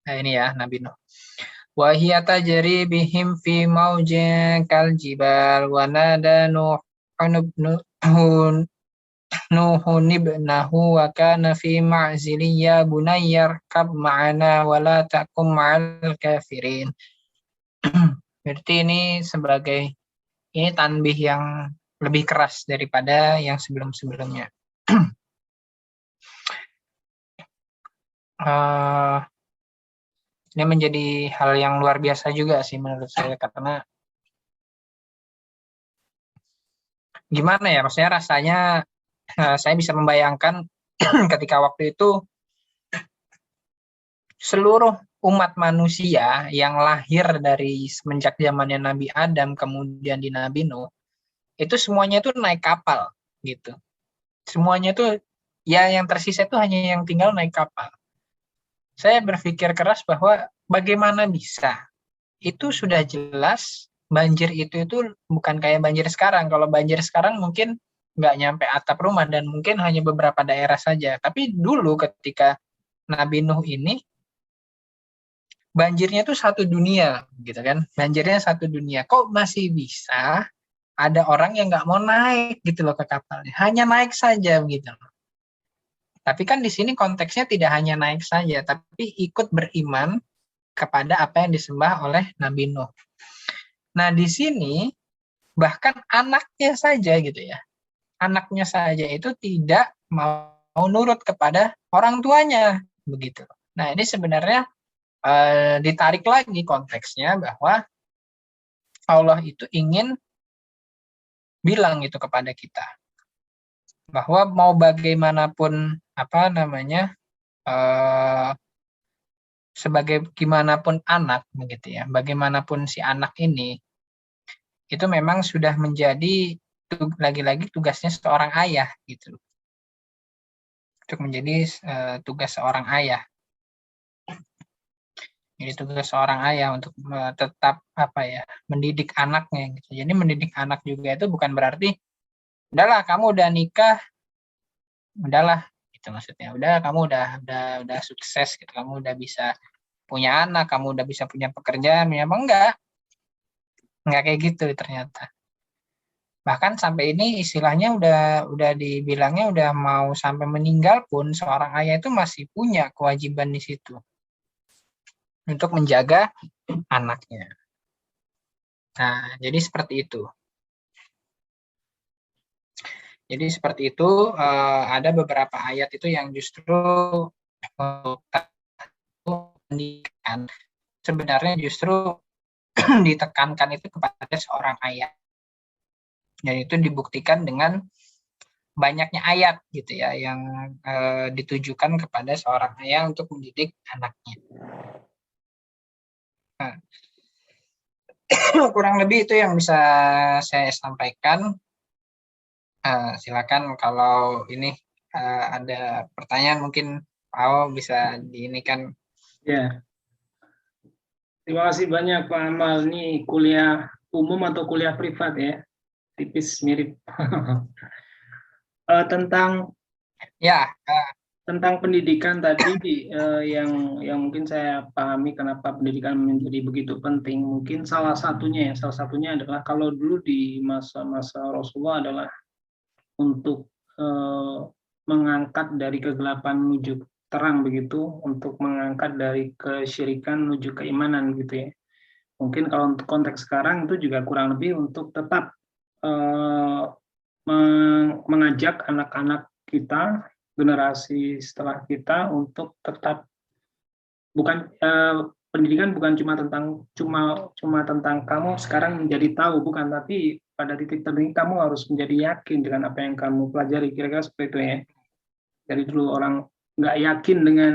[SPEAKER 2] Nah, ini ya, Nabi Nuh. Wa hiya tajri bihim fi maujin kal jibal wa nada Nuhun ibnahu wa kana fi ma'zili ya bunayyar kab ma'ana wa la takum ma'al kafirin. Berarti ini sebagai ini tanbih yang lebih keras daripada yang sebelum-sebelumnya. Ini menjadi hal yang luar biasa juga sih menurut saya, karena gimana ya, maksudnya rasanya saya bisa membayangkan ketika waktu itu seluruh umat manusia yang lahir dari semenjak zamannya Nabi Adam kemudian di Nabi Nuh itu semuanya itu naik kapal gitu. Semuanya itu ya yang tersisa itu hanya yang tinggal naik kapal. Saya berpikir keras bahwa bagaimana bisa? Itu sudah jelas banjir itu bukan kayak banjir sekarang. Kalau banjir sekarang mungkin nggak nyampe atap rumah dan mungkin hanya beberapa daerah saja. Tapi dulu ketika Nabi Nuh ini banjirnya itu satu dunia gitu kan. Banjirnya satu dunia. Kok masih bisa ada orang yang nggak mau naik gitu loh ke kapalnya. Hanya naik saja gitu loh. Tapi kan di sini konteksnya tidak hanya naik saja, tapi ikut beriman kepada apa yang disembah oleh Nabi Nuh. Nah, di sini bahkan anaknya saja gitu ya. Anaknya saja itu tidak mau nurut kepada orang tuanya begitu. Nah, ini sebenarnya ditarik lagi konteksnya bahwa Allah itu ingin bilang itu kepada kita bahwa mau bagaimanapun sebagai gimana pun anak begitu ya, bagaimanapun si anak ini itu memang sudah menjadi lagi-lagi tugasnya seorang ayah gitu, untuk menjadi tugas seorang ayah. Jadi tugas seorang ayah untuk tetap mendidik anaknya gitu. Jadi mendidik anak juga itu bukan berarti udahlah kamu udah nikah, udahlah gitu maksudnya. Udah kamu udah sukses gitu, kamu udah bisa punya anak, kamu udah bisa punya pekerjaan, ya enggak kayak gitu ternyata. Bahkan sampai ini istilahnya udah dibilangnya udah mau sampai meninggal pun seorang ayah itu masih punya kewajiban di situ untuk menjaga anaknya. Nah, jadi seperti itu. Jadi seperti itu, ada beberapa ayat itu yang justru pendidikan sebenarnya justru ditekankan itu kepada seorang ayah. Dan itu dibuktikan dengan banyaknya ayat gitu ya yang ditujukan kepada seorang ayah untuk mendidik anaknya. Nah, kurang lebih itu yang bisa saya sampaikan. Silakan kalau ini ada pertanyaan mungkin Pak bisa diinikan.
[SPEAKER 1] Ya, terima kasih banyak Pak Amal. Ini kuliah umum atau kuliah privat ya? Tipis mirip. Tentang
[SPEAKER 2] Ya,
[SPEAKER 1] tentang pendidikan tadi yang mungkin saya pahami kenapa pendidikan menjadi begitu penting. Mungkin salah satunya adalah kalau dulu di masa-masa Rasulullah adalah untuk mengangkat dari kegelapan menuju terang begitu, untuk mengangkat dari kesyirikan menuju keimanan gitu ya. Mungkin kalau untuk konteks sekarang itu juga kurang lebih untuk tetap mengajak anak-anak kita, generasi setelah kita untuk tetap bukan pendidikan bukan cuma tentang kamu sekarang menjadi tahu, bukan, tapi pada titik tertentu kamu harus menjadi yakin dengan apa yang kamu pelajari, kira-kira seperti itu ya. Dari dulu orang nggak yakin dengan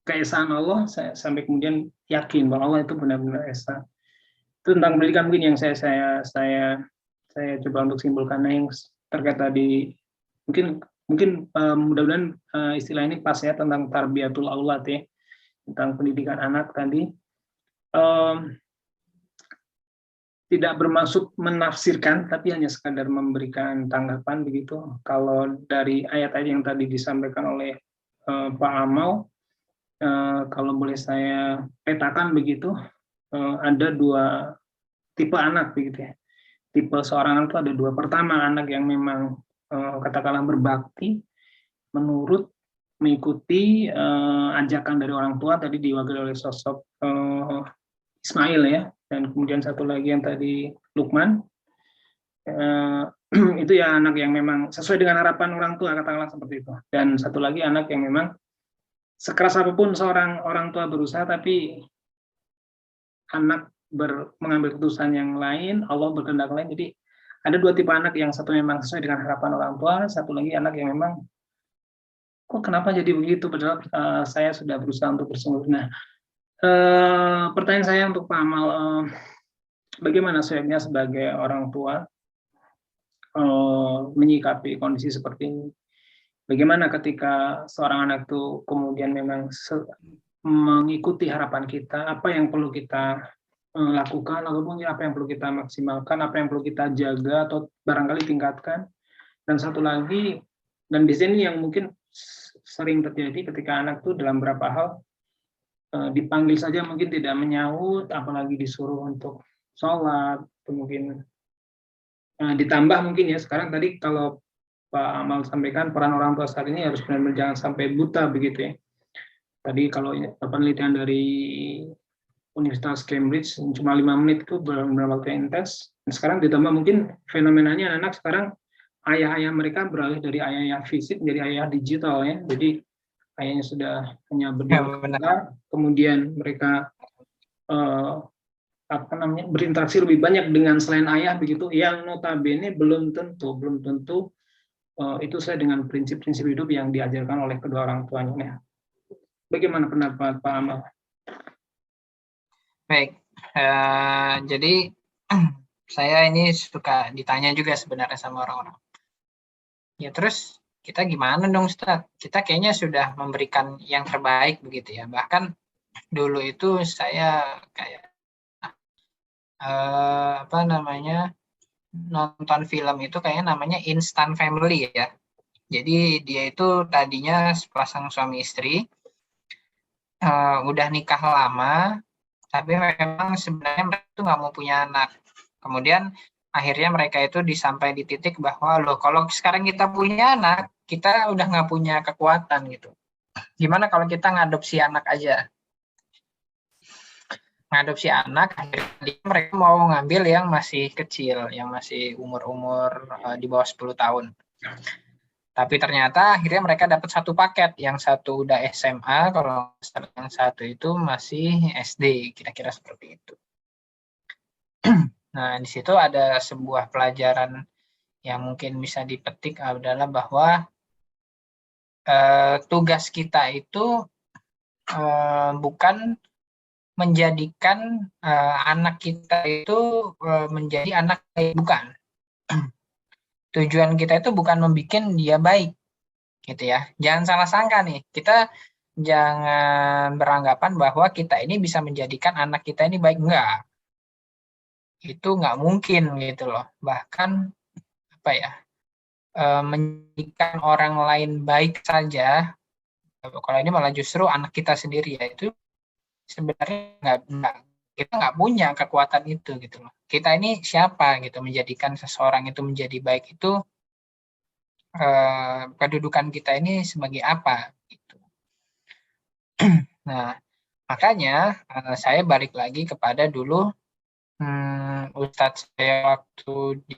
[SPEAKER 1] keesaan Allah, sampai kemudian yakin bahwa Allah itu benar-benar esa. Itu tentang pendidikan mungkin yang saya coba untuk simpulkan. Yang terkait tadi mungkin mudah-mudahan istilah ini pas ya, tentang tarbiyatul aulad ya, tentang pendidikan anak tadi. Tidak bermaksud menafsirkan, tapi hanya sekadar memberikan tanggapan begitu. Kalau dari ayat-ayat yang tadi disampaikan oleh Pak Amal, kalau boleh saya petakan begitu, ada dua tipe anak begitu ya. Tipe seorang anak itu ada dua. Pertama, anak yang memang katakanlah berbakti, menurut, mengikuti ajakan dari orang tua, tadi diwakili oleh sosok Ismail ya, dan kemudian satu lagi yang tadi Lukman, itu ya anak yang memang sesuai dengan harapan orang tua, katakanlah seperti itu. Dan satu lagi anak yang memang sekeras apapun seorang orang tua berusaha, tapi anak mengambil keputusan yang lain, Allah berkehendak lain. Jadi ada dua tipe anak, yang satu memang sesuai dengan harapan orang tua, satu lagi anak yang memang kok kenapa jadi begitu, padahal saya sudah berusaha untuk bersungguh. Nah, pertanyaan saya untuk Pak Amal, bagaimana sebaiknya sebagai orang tua menyikapi kondisi seperti ini? Bagaimana ketika seorang anak itu kemudian memang mengikuti harapan kita, apa yang perlu kita lakukan, ataupun apa yang perlu kita maksimalkan, apa yang perlu kita jaga atau barangkali tingkatkan. Dan satu lagi, dan di sini yang mungkin sering terjadi ketika anak itu dalam beberapa hal dipanggil saja mungkin tidak menyahut, apalagi disuruh untuk sholat, mungkin ditambah mungkin ya sekarang tadi kalau Pak Amal sampaikan, peran orang tua saat ini harus benar-benar jangan sampai buta begitu ya. Tadi kalau penelitian dari Universitas Cambridge cuma 5 menit itu benar-benar waktu yang intens. Dan sekarang ditambah mungkin fenomenanya anak-anak sekarang ayah-ayah mereka beralih dari ayah fisik menjadi ayah digital ya. Jadi ayahnya sudah hanya berdua, kemudian mereka berinteraksi lebih banyak dengan selain ayah begitu, yang notabene belum tentu itu saya dengan prinsip-prinsip hidup yang diajarkan oleh kedua orang tuanya. Nah, bagaimana pendapat Pak Amal?
[SPEAKER 2] Baik, jadi saya ini suka ditanya juga sebenarnya sama orang-orang. Ya terus kita gimana dong Ustaz? Kita kayaknya sudah memberikan yang terbaik begitu ya. Bahkan dulu itu saya kayak nonton film itu kayaknya namanya Instant Family ya. Jadi dia itu tadinya sepasang suami istri, udah nikah lama, tapi memang sebenarnya mereka itu nggak mau punya anak. Kemudian akhirnya mereka itu disampai di titik bahwa loh kalau sekarang kita punya anak, kita udah nggak punya kekuatan gitu. Gimana kalau kita ngadopsi anak aja? Ngadopsi anak, akhirnya mereka mau ngambil yang masih kecil, yang masih umur-umur di bawah 10 tahun. Tapi ternyata akhirnya mereka dapat satu paket, yang satu udah SMA, kalau yang satu itu masih SD, kira-kira seperti itu. Nah, di situ ada sebuah pelajaran yang mungkin bisa dipetik adalah bahwa tugas kita itu bukan menjadikan anak kita itu menjadi anak baik, bukan. Tujuan kita itu bukan membuat dia baik, gitu ya. Jangan salah sangka nih, kita jangan beranggapan bahwa kita ini bisa menjadikan anak kita ini baik, enggak. Itu enggak mungkin gitu loh. Bahkan menjadikan orang lain baik saja, kalau ini malah justru anak kita sendiri ya, itu sebenarnya kita nggak punya kekuatan itu gitu loh. Kita ini siapa gitu menjadikan seseorang itu menjadi baik, itu kedudukan kita ini sebagai apa gitu. Nah, makanya saya balik lagi kepada dulu Ustadz saya waktu di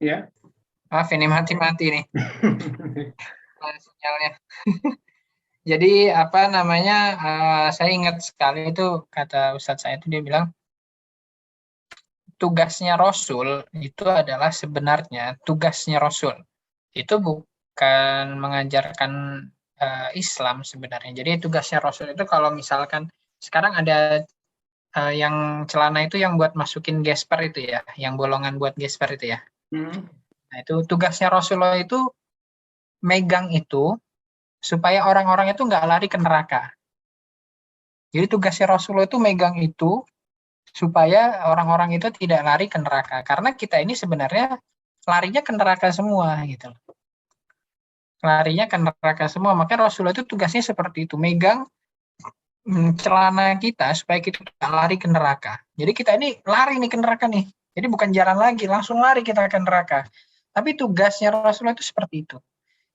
[SPEAKER 1] Ya.
[SPEAKER 2] maaf ini mati-mati nih sinyalnya. Jadi apa namanya, saya ingat sekali itu kata Ustadz saya itu, dia bilang tugasnya Rasul itu adalah sebenarnya tugasnya Rasul itu bukan mengajarkan Islam sebenarnya. Jadi tugasnya Rasul itu kalau misalkan sekarang ada yang celana itu yang buat masukin gesper itu ya, yang bolongan buat gesper itu ya. Nah itu tugasnya Rasulullah itu megang itu supaya orang-orang itu nggak lari ke neraka. Jadi tugasnya Rasulullah itu megang itu supaya orang-orang itu tidak lari ke neraka. Karena kita ini sebenarnya larinya ke neraka semua gitu. Larinya ke neraka semua. Maka Rasulullah itu tugasnya seperti itu, megang celana kita supaya kita tidak lari ke neraka. Jadi kita ini lari nih ke neraka nih. Jadi bukan jalan lagi, langsung lari kita ke neraka. Tapi tugasnya Rasulullah itu seperti itu.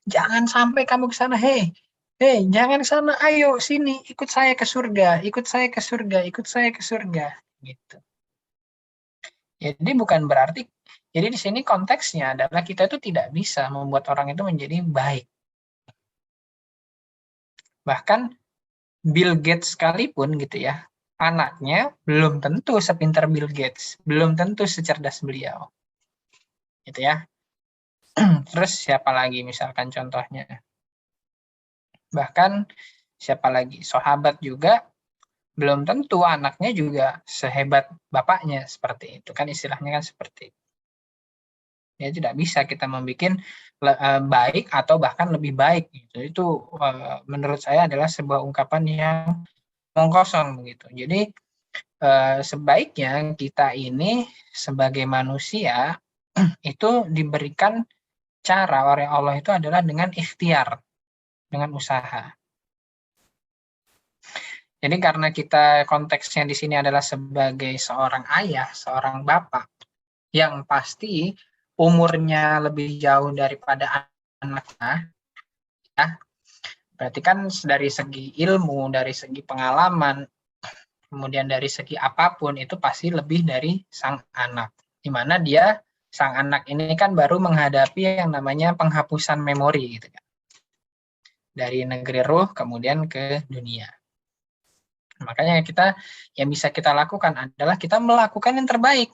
[SPEAKER 2] Jangan sampai kamu ke sana, hei, jangan ke sana, ayo sini, ikut saya ke surga, ikut saya ke surga, ikut saya ke surga, gitu. Jadi bukan berarti, jadi di sini konteksnya adalah kita itu tidak bisa membuat orang itu menjadi baik. Bahkan Bill Gates sekalipun gitu ya, anaknya belum tentu sepintar Bill Gates, belum tentu secerdas beliau, gitu ya. Terus siapa lagi misalkan contohnya? Bahkan siapa lagi? Sahabat juga belum tentu anaknya juga sehebat bapaknya, seperti itu kan, istilahnya kan seperti itu. Ya tidak bisa kita membuat baik atau bahkan lebih baik gitu. Itu menurut saya adalah sebuah ungkapan yang omong kosong begitu. Jadi sebaiknya kita ini sebagai manusia itu diberikan cara oleh Allah itu adalah dengan ikhtiar, dengan usaha. Jadi karena kita konteksnya di sini adalah sebagai seorang ayah, seorang bapak, yang pasti umurnya lebih jauh daripada anaknya, ya, berarti kan dari segi ilmu, dari segi pengalaman, kemudian dari segi apapun itu pasti lebih dari sang anak. Di mana dia, sang anak ini kan baru menghadapi yang namanya penghapusan memori gitu kan. Dari negeri ruh kemudian ke dunia. Makanya yang bisa kita lakukan adalah kita melakukan yang terbaik.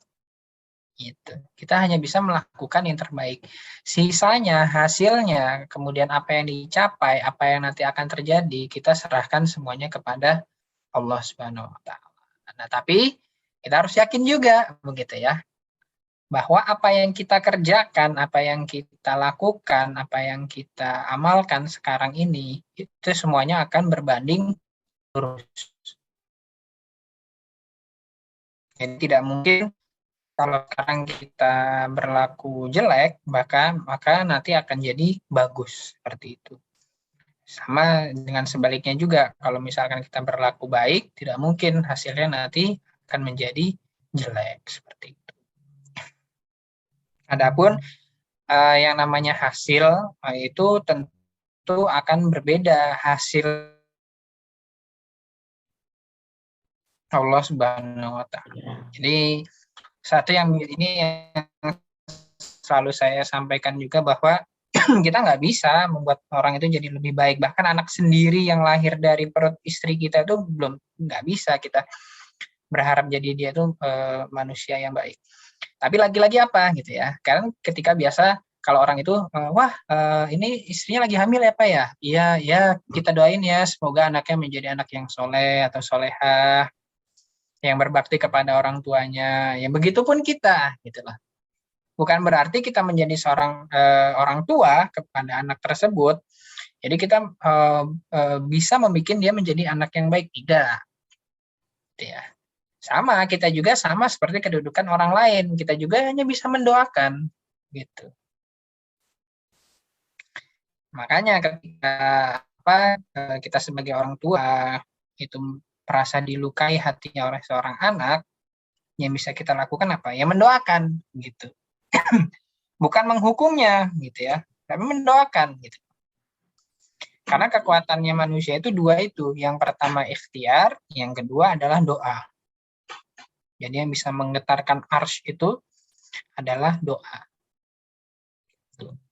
[SPEAKER 2] Gitu. Kita hanya bisa melakukan yang terbaik. Sisanya, hasilnya, kemudian apa yang dicapai, apa yang nanti akan terjadi, kita serahkan semuanya kepada Allah Subhanahu wa taala. Nah, tapi kita harus yakin juga begitu ya, bahwa apa yang kita kerjakan, apa yang kita lakukan, apa yang kita amalkan sekarang ini, itu semuanya akan berbanding lurus. Jadi tidak mungkin kalau sekarang kita berlaku jelek, maka nanti akan jadi bagus seperti itu. Sama dengan sebaliknya juga, kalau misalkan kita berlaku baik, tidak mungkin hasilnya nanti akan menjadi jelek seperti itu. Adapun yang namanya hasil itu tentu akan berbeda hasil Allah Subhanahu wa taala. Jadi satu yang ini yang selalu saya sampaikan juga, bahwa kita nggak bisa membuat orang itu jadi lebih baik. Bahkan anak sendiri yang lahir dari perut istri kita itu nggak bisa kita berharap jadi dia itu manusia yang baik. Tapi lagi-lagi apa gitu ya? Karena ketika biasa kalau orang itu ini istrinya lagi hamil ya Pak ya? Iya ya, kita doain ya semoga anaknya menjadi anak yang soleh atau solehah, yang berbakti kepada orang tuanya. Ya begitupun kita gitulah. Bukan berarti kita menjadi seorang orang tua kepada anak tersebut, jadi kita bisa membuat dia menjadi anak yang baik, tidak. Ya. Sama, kita juga sama seperti kedudukan orang lain, kita juga hanya bisa mendoakan, gitu. Makanya ketika kita sebagai orang tua itu merasa dilukai hatinya oleh seorang anak, yang bisa kita lakukan apa? Ya mendoakan gitu. Bukan menghukumnya gitu ya, tapi mendoakan gitu. Karena kekuatannya manusia itu dua itu. Yang pertama ikhtiar, yang kedua adalah doa. Jadi yang bisa menggetarkan arsy itu adalah doa.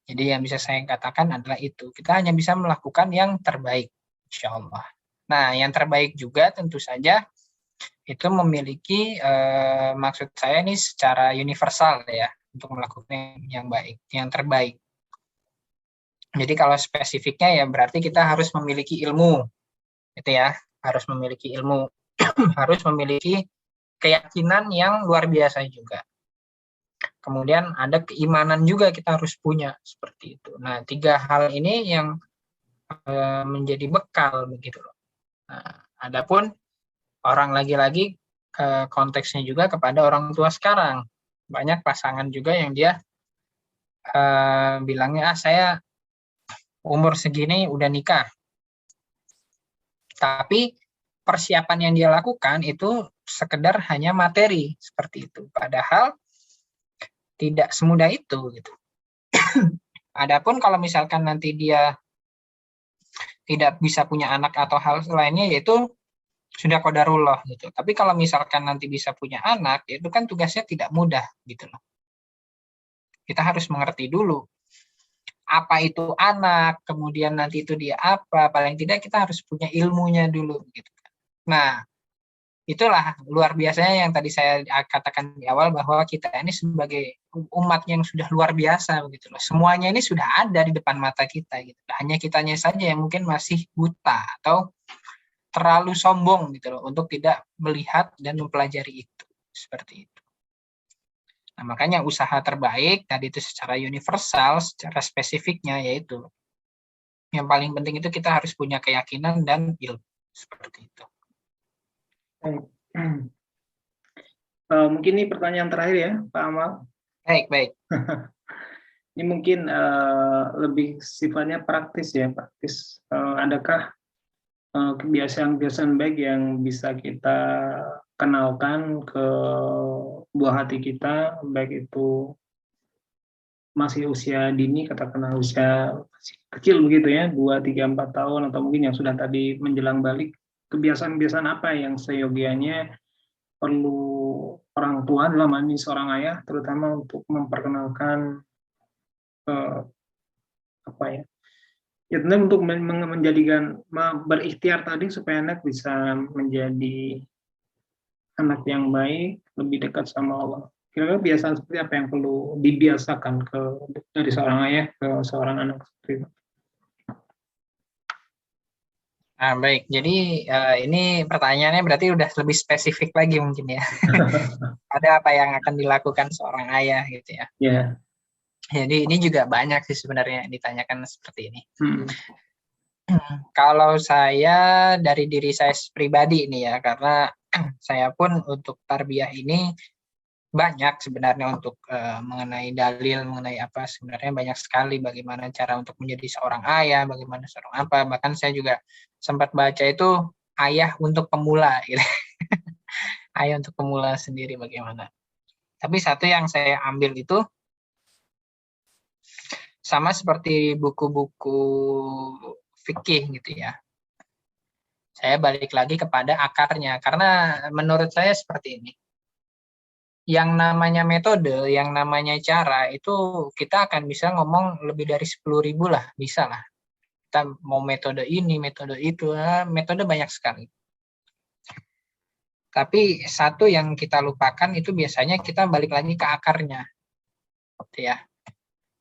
[SPEAKER 2] Jadi yang bisa saya katakan adalah itu. Kita hanya bisa melakukan yang terbaik, insya Allah. Nah, yang terbaik juga tentu saja itu memiliki, maksud saya ini secara universal ya, untuk melakukan yang baik, yang terbaik. Jadi kalau spesifiknya ya berarti kita harus memiliki ilmu, gitu ya, harus memiliki ilmu, harus memiliki keyakinan yang luar biasa juga. Kemudian ada keimanan juga kita harus punya seperti itu. Nah, 3 hal ini yang menjadi bekal begitu loh. Nah, adapun orang lagi-lagi konteksnya juga kepada orang tua sekarang. Banyak pasangan juga yang dia bilangnya saya umur segini udah nikah. Tapi persiapan yang dia lakukan itu sekedar hanya materi seperti itu. Padahal tidak semudah itu gitu. Adapun kalau misalkan nanti dia tidak bisa punya anak atau hal lainnya, yaitu sudah qadarullah gitu. Tapi kalau misalkan nanti bisa punya anak, itu kan tugasnya tidak mudah gitu loh. Kita harus mengerti dulu apa itu anak, kemudian nanti itu dia apa, paling tidak kita harus punya ilmunya dulu gitu. Nah, itulah luar biasanya yang tadi saya katakan di awal, bahwa kita ini sebagai umat yang sudah luar biasa begitu loh. Semuanya ini sudah ada di depan mata kita gitu. Hanya kitanya saja yang mungkin masih buta atau terlalu sombong gitu loh untuk tidak melihat dan mempelajari itu. Seperti itu. Nah, makanya usaha terbaik tadi itu secara universal, secara spesifiknya yaitu yang paling penting itu kita harus punya keyakinan dan ilmu. Seperti itu.
[SPEAKER 1] Mungkin ini pertanyaan terakhir ya, Pak Amal.
[SPEAKER 2] Baik.
[SPEAKER 1] Ini mungkin lebih sifatnya praktis ya, praktis. Adakah kebiasaan-kebiasaan baik yang bisa kita kenalkan ke buah hati kita, baik itu masih usia dini, katakanlah usia masih kecil begitu ya, 2, 3, 4 tahun, atau mungkin yang sudah tadi menjelang balik, kebiasaan-kebiasaan apa yang seyogianya perlu orang tua dalam hal ini seorang ayah, terutama untuk memperkenalkan apa ya, ya tentu untuk menjadikan berikhtiar tadi supaya anak bisa menjadi anak yang baik, lebih dekat sama Allah. Kira-kira kebiasaan seperti apa yang perlu dibiasakan dari seorang ayah ke seorang anak seperti itu?
[SPEAKER 2] Nah, baik. Jadi ini pertanyaannya berarti udah lebih spesifik lagi mungkin ya. Ada apa yang akan dilakukan seorang ayah gitu ya.
[SPEAKER 1] Ya.
[SPEAKER 2] Jadi ini juga banyak sih sebenarnya yang ditanyakan seperti ini. Kalau saya dari diri saya pribadi ini ya, karena saya pun untuk tarbiyah ini banyak sebenarnya untuk mengenai dalil, mengenai apa, sebenarnya banyak sekali bagaimana cara untuk menjadi seorang ayah, bagaimana seorang apa. Bahkan saya juga sempat baca itu ayah untuk pemula gitu. Ayah untuk pemula sendiri bagaimana. Tapi satu yang saya ambil itu sama seperti buku-buku fikih gitu ya. Saya balik lagi kepada akarnya, karena menurut saya seperti ini. Yang namanya metode, yang namanya cara, itu kita akan bisa ngomong lebih dari 10.000 lah, bisa lah. Kita mau metode ini, metode itu, metode banyak sekali. Tapi satu yang kita lupakan itu biasanya kita balik lagi ke akarnya. Ya.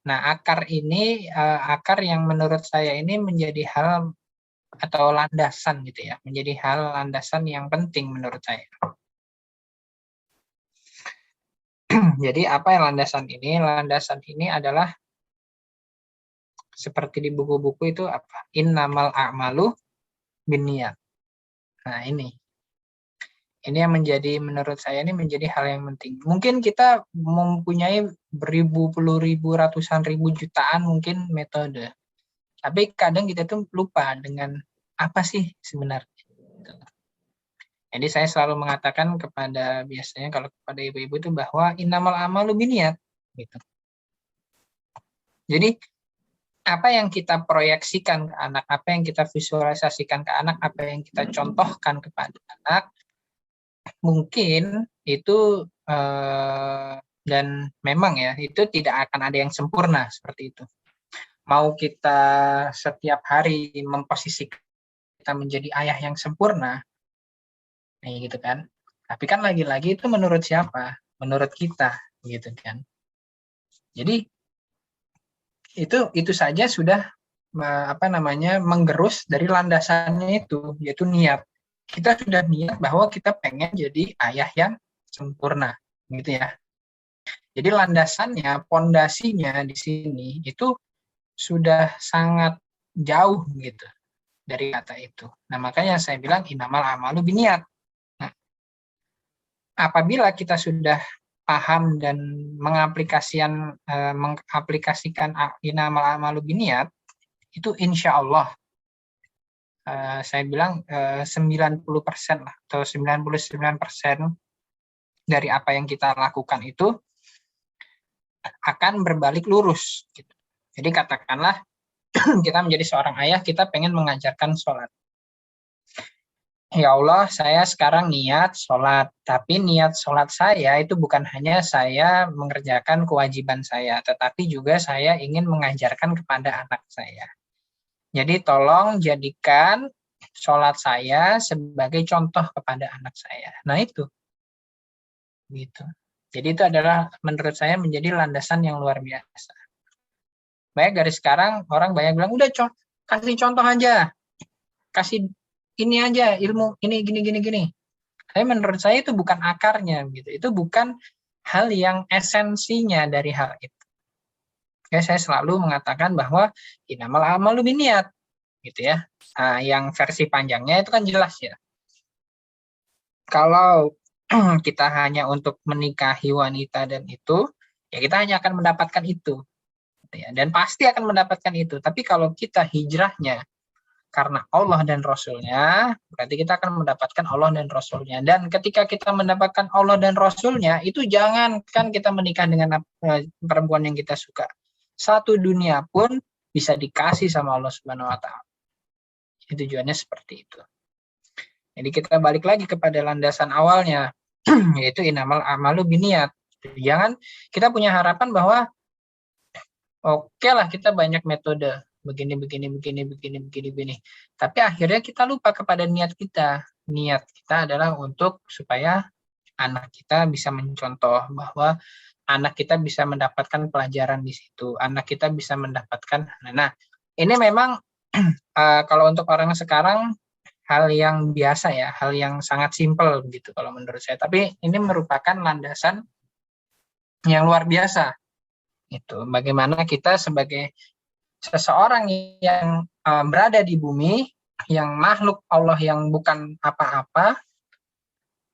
[SPEAKER 2] Nah, akar ini, akar yang menurut saya ini menjadi hal atau landasan gitu ya, menjadi hal landasan yang penting menurut saya. Jadi apa yang landasan ini? Landasan ini adalah seperti di buku-buku itu apa? Innamal a'malu binniyat. Nah, ini yang menjadi menurut saya ini menjadi hal yang penting. Mungkin kita mempunyai beribu, puluh ribu, ratusan ribu, jutaan mungkin metode. Tapi kadang kita tuh lupa dengan apa sih sebenarnya. Jadi saya selalu mengatakan biasanya kalau kepada ibu-ibu itu bahwa innamal amalu binniyat gitu. Jadi apa yang kita proyeksikan ke anak, apa yang kita visualisasikan ke anak, apa yang kita contohkan kepada anak, mungkin itu dan memang ya itu tidak akan ada yang sempurna seperti itu. Mau kita setiap hari memposisikan kita menjadi ayah yang sempurna, gitu kan? Tapi kan lagi-lagi itu menurut siapa? Menurut kita, gitu kan? Jadi itu saja sudah menggerus dari landasannya itu, yaitu niat. Kita sudah niat bahwa kita pengen jadi ayah yang sempurna, gitu ya. Jadi landasannya, pondasinya di sini itu sudah sangat jauh gitu dari kata itu. Nah, makanya saya bilang innamal amalu binniyat. Nah, apabila kita sudah paham dan mengaplikasikan innamal amalu binniyat, itu insya Allah saya bilang 90% lah, atau 99% dari apa yang kita lakukan itu akan berbalik lurus. Gitu. Jadi katakanlah kita menjadi seorang ayah, kita pengen mengajarkan sholat. Ya Allah, saya sekarang niat sholat, tapi niat sholat saya itu bukan hanya saya mengerjakan kewajiban saya, tetapi juga saya ingin mengajarkan kepada anak saya. Jadi tolong jadikan sholat saya sebagai contoh kepada anak saya. Nah itu. Gitu. Jadi itu adalah menurut saya menjadi landasan yang luar biasa. Baik dari sekarang orang banyak bilang, udah kasih contoh aja. Kasih ini aja, ilmu ini gini. Tapi menurut saya itu bukan akarnya. Gitu. Itu bukan hal yang esensinya dari hal itu. Ya, saya selalu mengatakan bahwa innamal amalu binniyat. Gitu ya. Nah, yang versi panjangnya itu kan jelas ya. Kalau kita hanya untuk menikahi wanita dan itu, ya kita hanya akan mendapatkan itu. Dan pasti akan mendapatkan itu. Tapi kalau kita hijrahnya karena Allah dan Rasulnya, berarti kita akan mendapatkan Allah dan Rasulnya. Dan ketika kita mendapatkan Allah dan Rasulnya, itu jangankan kita menikah dengan perempuan yang kita suka. Satu dunia pun bisa dikasih sama Allah Subhanahu wa Ta'ala. Tujuannya seperti itu. Jadi kita balik lagi kepada landasan awalnya, yaitu innamal amalu binniyat. Jangan kita punya harapan bahwa oke lah kita banyak metode begini. Tapi akhirnya kita lupa kepada niat kita. Niat kita adalah untuk supaya anak kita bisa mencontoh bahwa anak kita bisa mendapatkan pelajaran di situ. Anak kita bisa mendapatkan. Nah, ini memang kalau untuk orang sekarang hal yang biasa ya, hal yang sangat simpel begitu kalau menurut saya. Tapi ini merupakan landasan yang luar biasa. Itu bagaimana kita sebagai seseorang yang berada di bumi, yang makhluk Allah yang bukan apa-apa,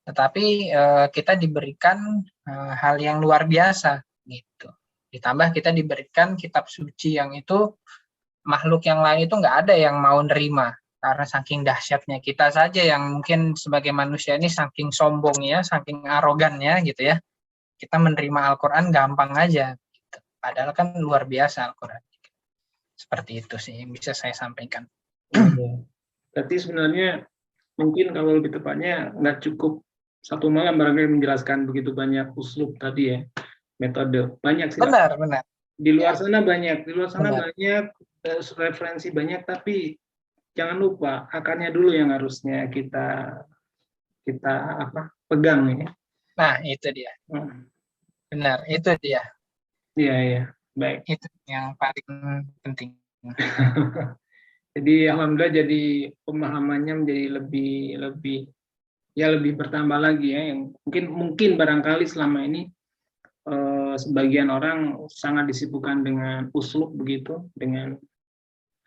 [SPEAKER 2] tetapi kita diberikan hal yang luar biasa gitu. Ditambah kita diberikan kitab suci yang itu makhluk yang lain itu nggak ada yang mau nerima. Karena saking dahsyatnya kita saja yang mungkin sebagai manusia ini saking sombongnya, saking arogannya gitu ya. Kita menerima Al-Quran gampang aja. Gitu. Padahal kan luar biasa Al-Quran. Seperti itu sih yang bisa saya sampaikan.
[SPEAKER 1] Berarti sebenarnya mungkin kalau lebih tepatnya nggak cukup satu malam barangkali menjelaskan begitu banyak uslub tadi ya, metode. Banyak sih.
[SPEAKER 2] Benar.
[SPEAKER 1] Di luar sana banyak, banyak referensi banyak, tapi jangan lupa akarnya dulu yang harusnya kita pegang ya.
[SPEAKER 2] Nah, itu dia. Benar, itu dia.
[SPEAKER 1] Iya, baik.
[SPEAKER 2] Itu yang paling penting.
[SPEAKER 1] Jadi alhamdulillah jadi pemahamannya menjadi lebih bertambah lagi ya. Yang mungkin barangkali selama ini sebagian orang sangat disibukkan dengan uslub begitu, dengan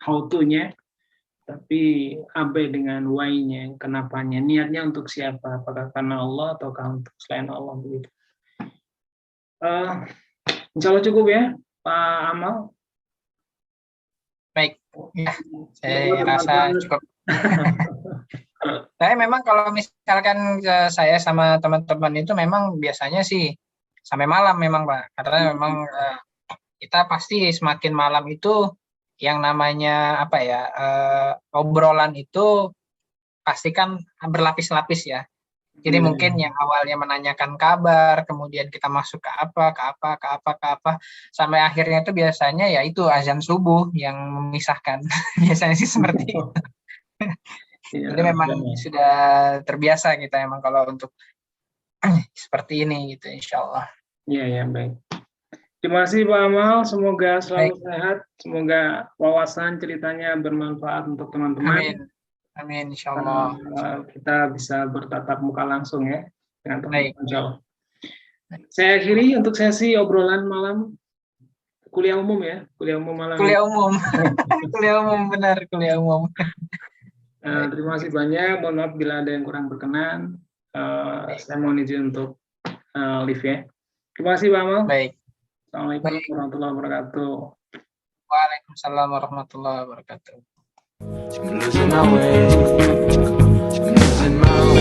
[SPEAKER 1] how to-nya, tapi abai dengan why-nya, kenapanya, niatnya untuk siapa, apakah karena Allah ataukah untuk selain Allah begitu. Insya Allah cukup ya, Pak Amal.
[SPEAKER 2] Baik, Ya, saya
[SPEAKER 1] Semoga
[SPEAKER 2] rasa
[SPEAKER 1] bermanfaat.
[SPEAKER 2] cukup. Saya memang kalau misalkan saya sama teman-teman itu memang biasanya sih sampai malam memang Pak, karena memang kita pasti semakin malam itu yang namanya apa ya, obrolan itu pasti kan berlapis-lapis ya. Jadi
[SPEAKER 1] Iya,
[SPEAKER 2] mungkin yang awalnya menanyakan kabar, kemudian kita masuk ke apa, ke apa, ke apa, ke apa, sampai akhirnya itu biasanya ya itu azan subuh yang memisahkan. Biasanya sih seperti itu.
[SPEAKER 1] iya,
[SPEAKER 2] Jadi memang sudah terbiasa kita emang kalau untuk seperti ini gitu, insya Allah.
[SPEAKER 1] iya, ya, baik. Terima kasih Pak Amal, semoga selalu
[SPEAKER 2] Baik,
[SPEAKER 1] sehat, semoga wawasan ceritanya bermanfaat untuk teman-teman.
[SPEAKER 2] amin, amin, insya Allah.
[SPEAKER 1] Kita bisa bertatap muka langsung ya dengan
[SPEAKER 2] Baik,
[SPEAKER 1] teman-teman, insya Allah. Saya akhiri untuk sesi obrolan malam kuliah umum ya, kuliah umum malam ini.
[SPEAKER 2] kuliah umum, kuliah umum benar, kuliah umum.
[SPEAKER 1] Terima kasih banyak, mohon maaf bila ada yang kurang berkenan. Saya mohon izin untuk live ya. Terima kasih Pak Amal.
[SPEAKER 2] Baik,
[SPEAKER 1] Assalamualaikum
[SPEAKER 2] baik.
[SPEAKER 1] warahmatullahi wabarakatuh.
[SPEAKER 2] Waalaikumsalam warahmatullahi wabarakatuh.
[SPEAKER 3] I'm losing my way. I'm losing my way.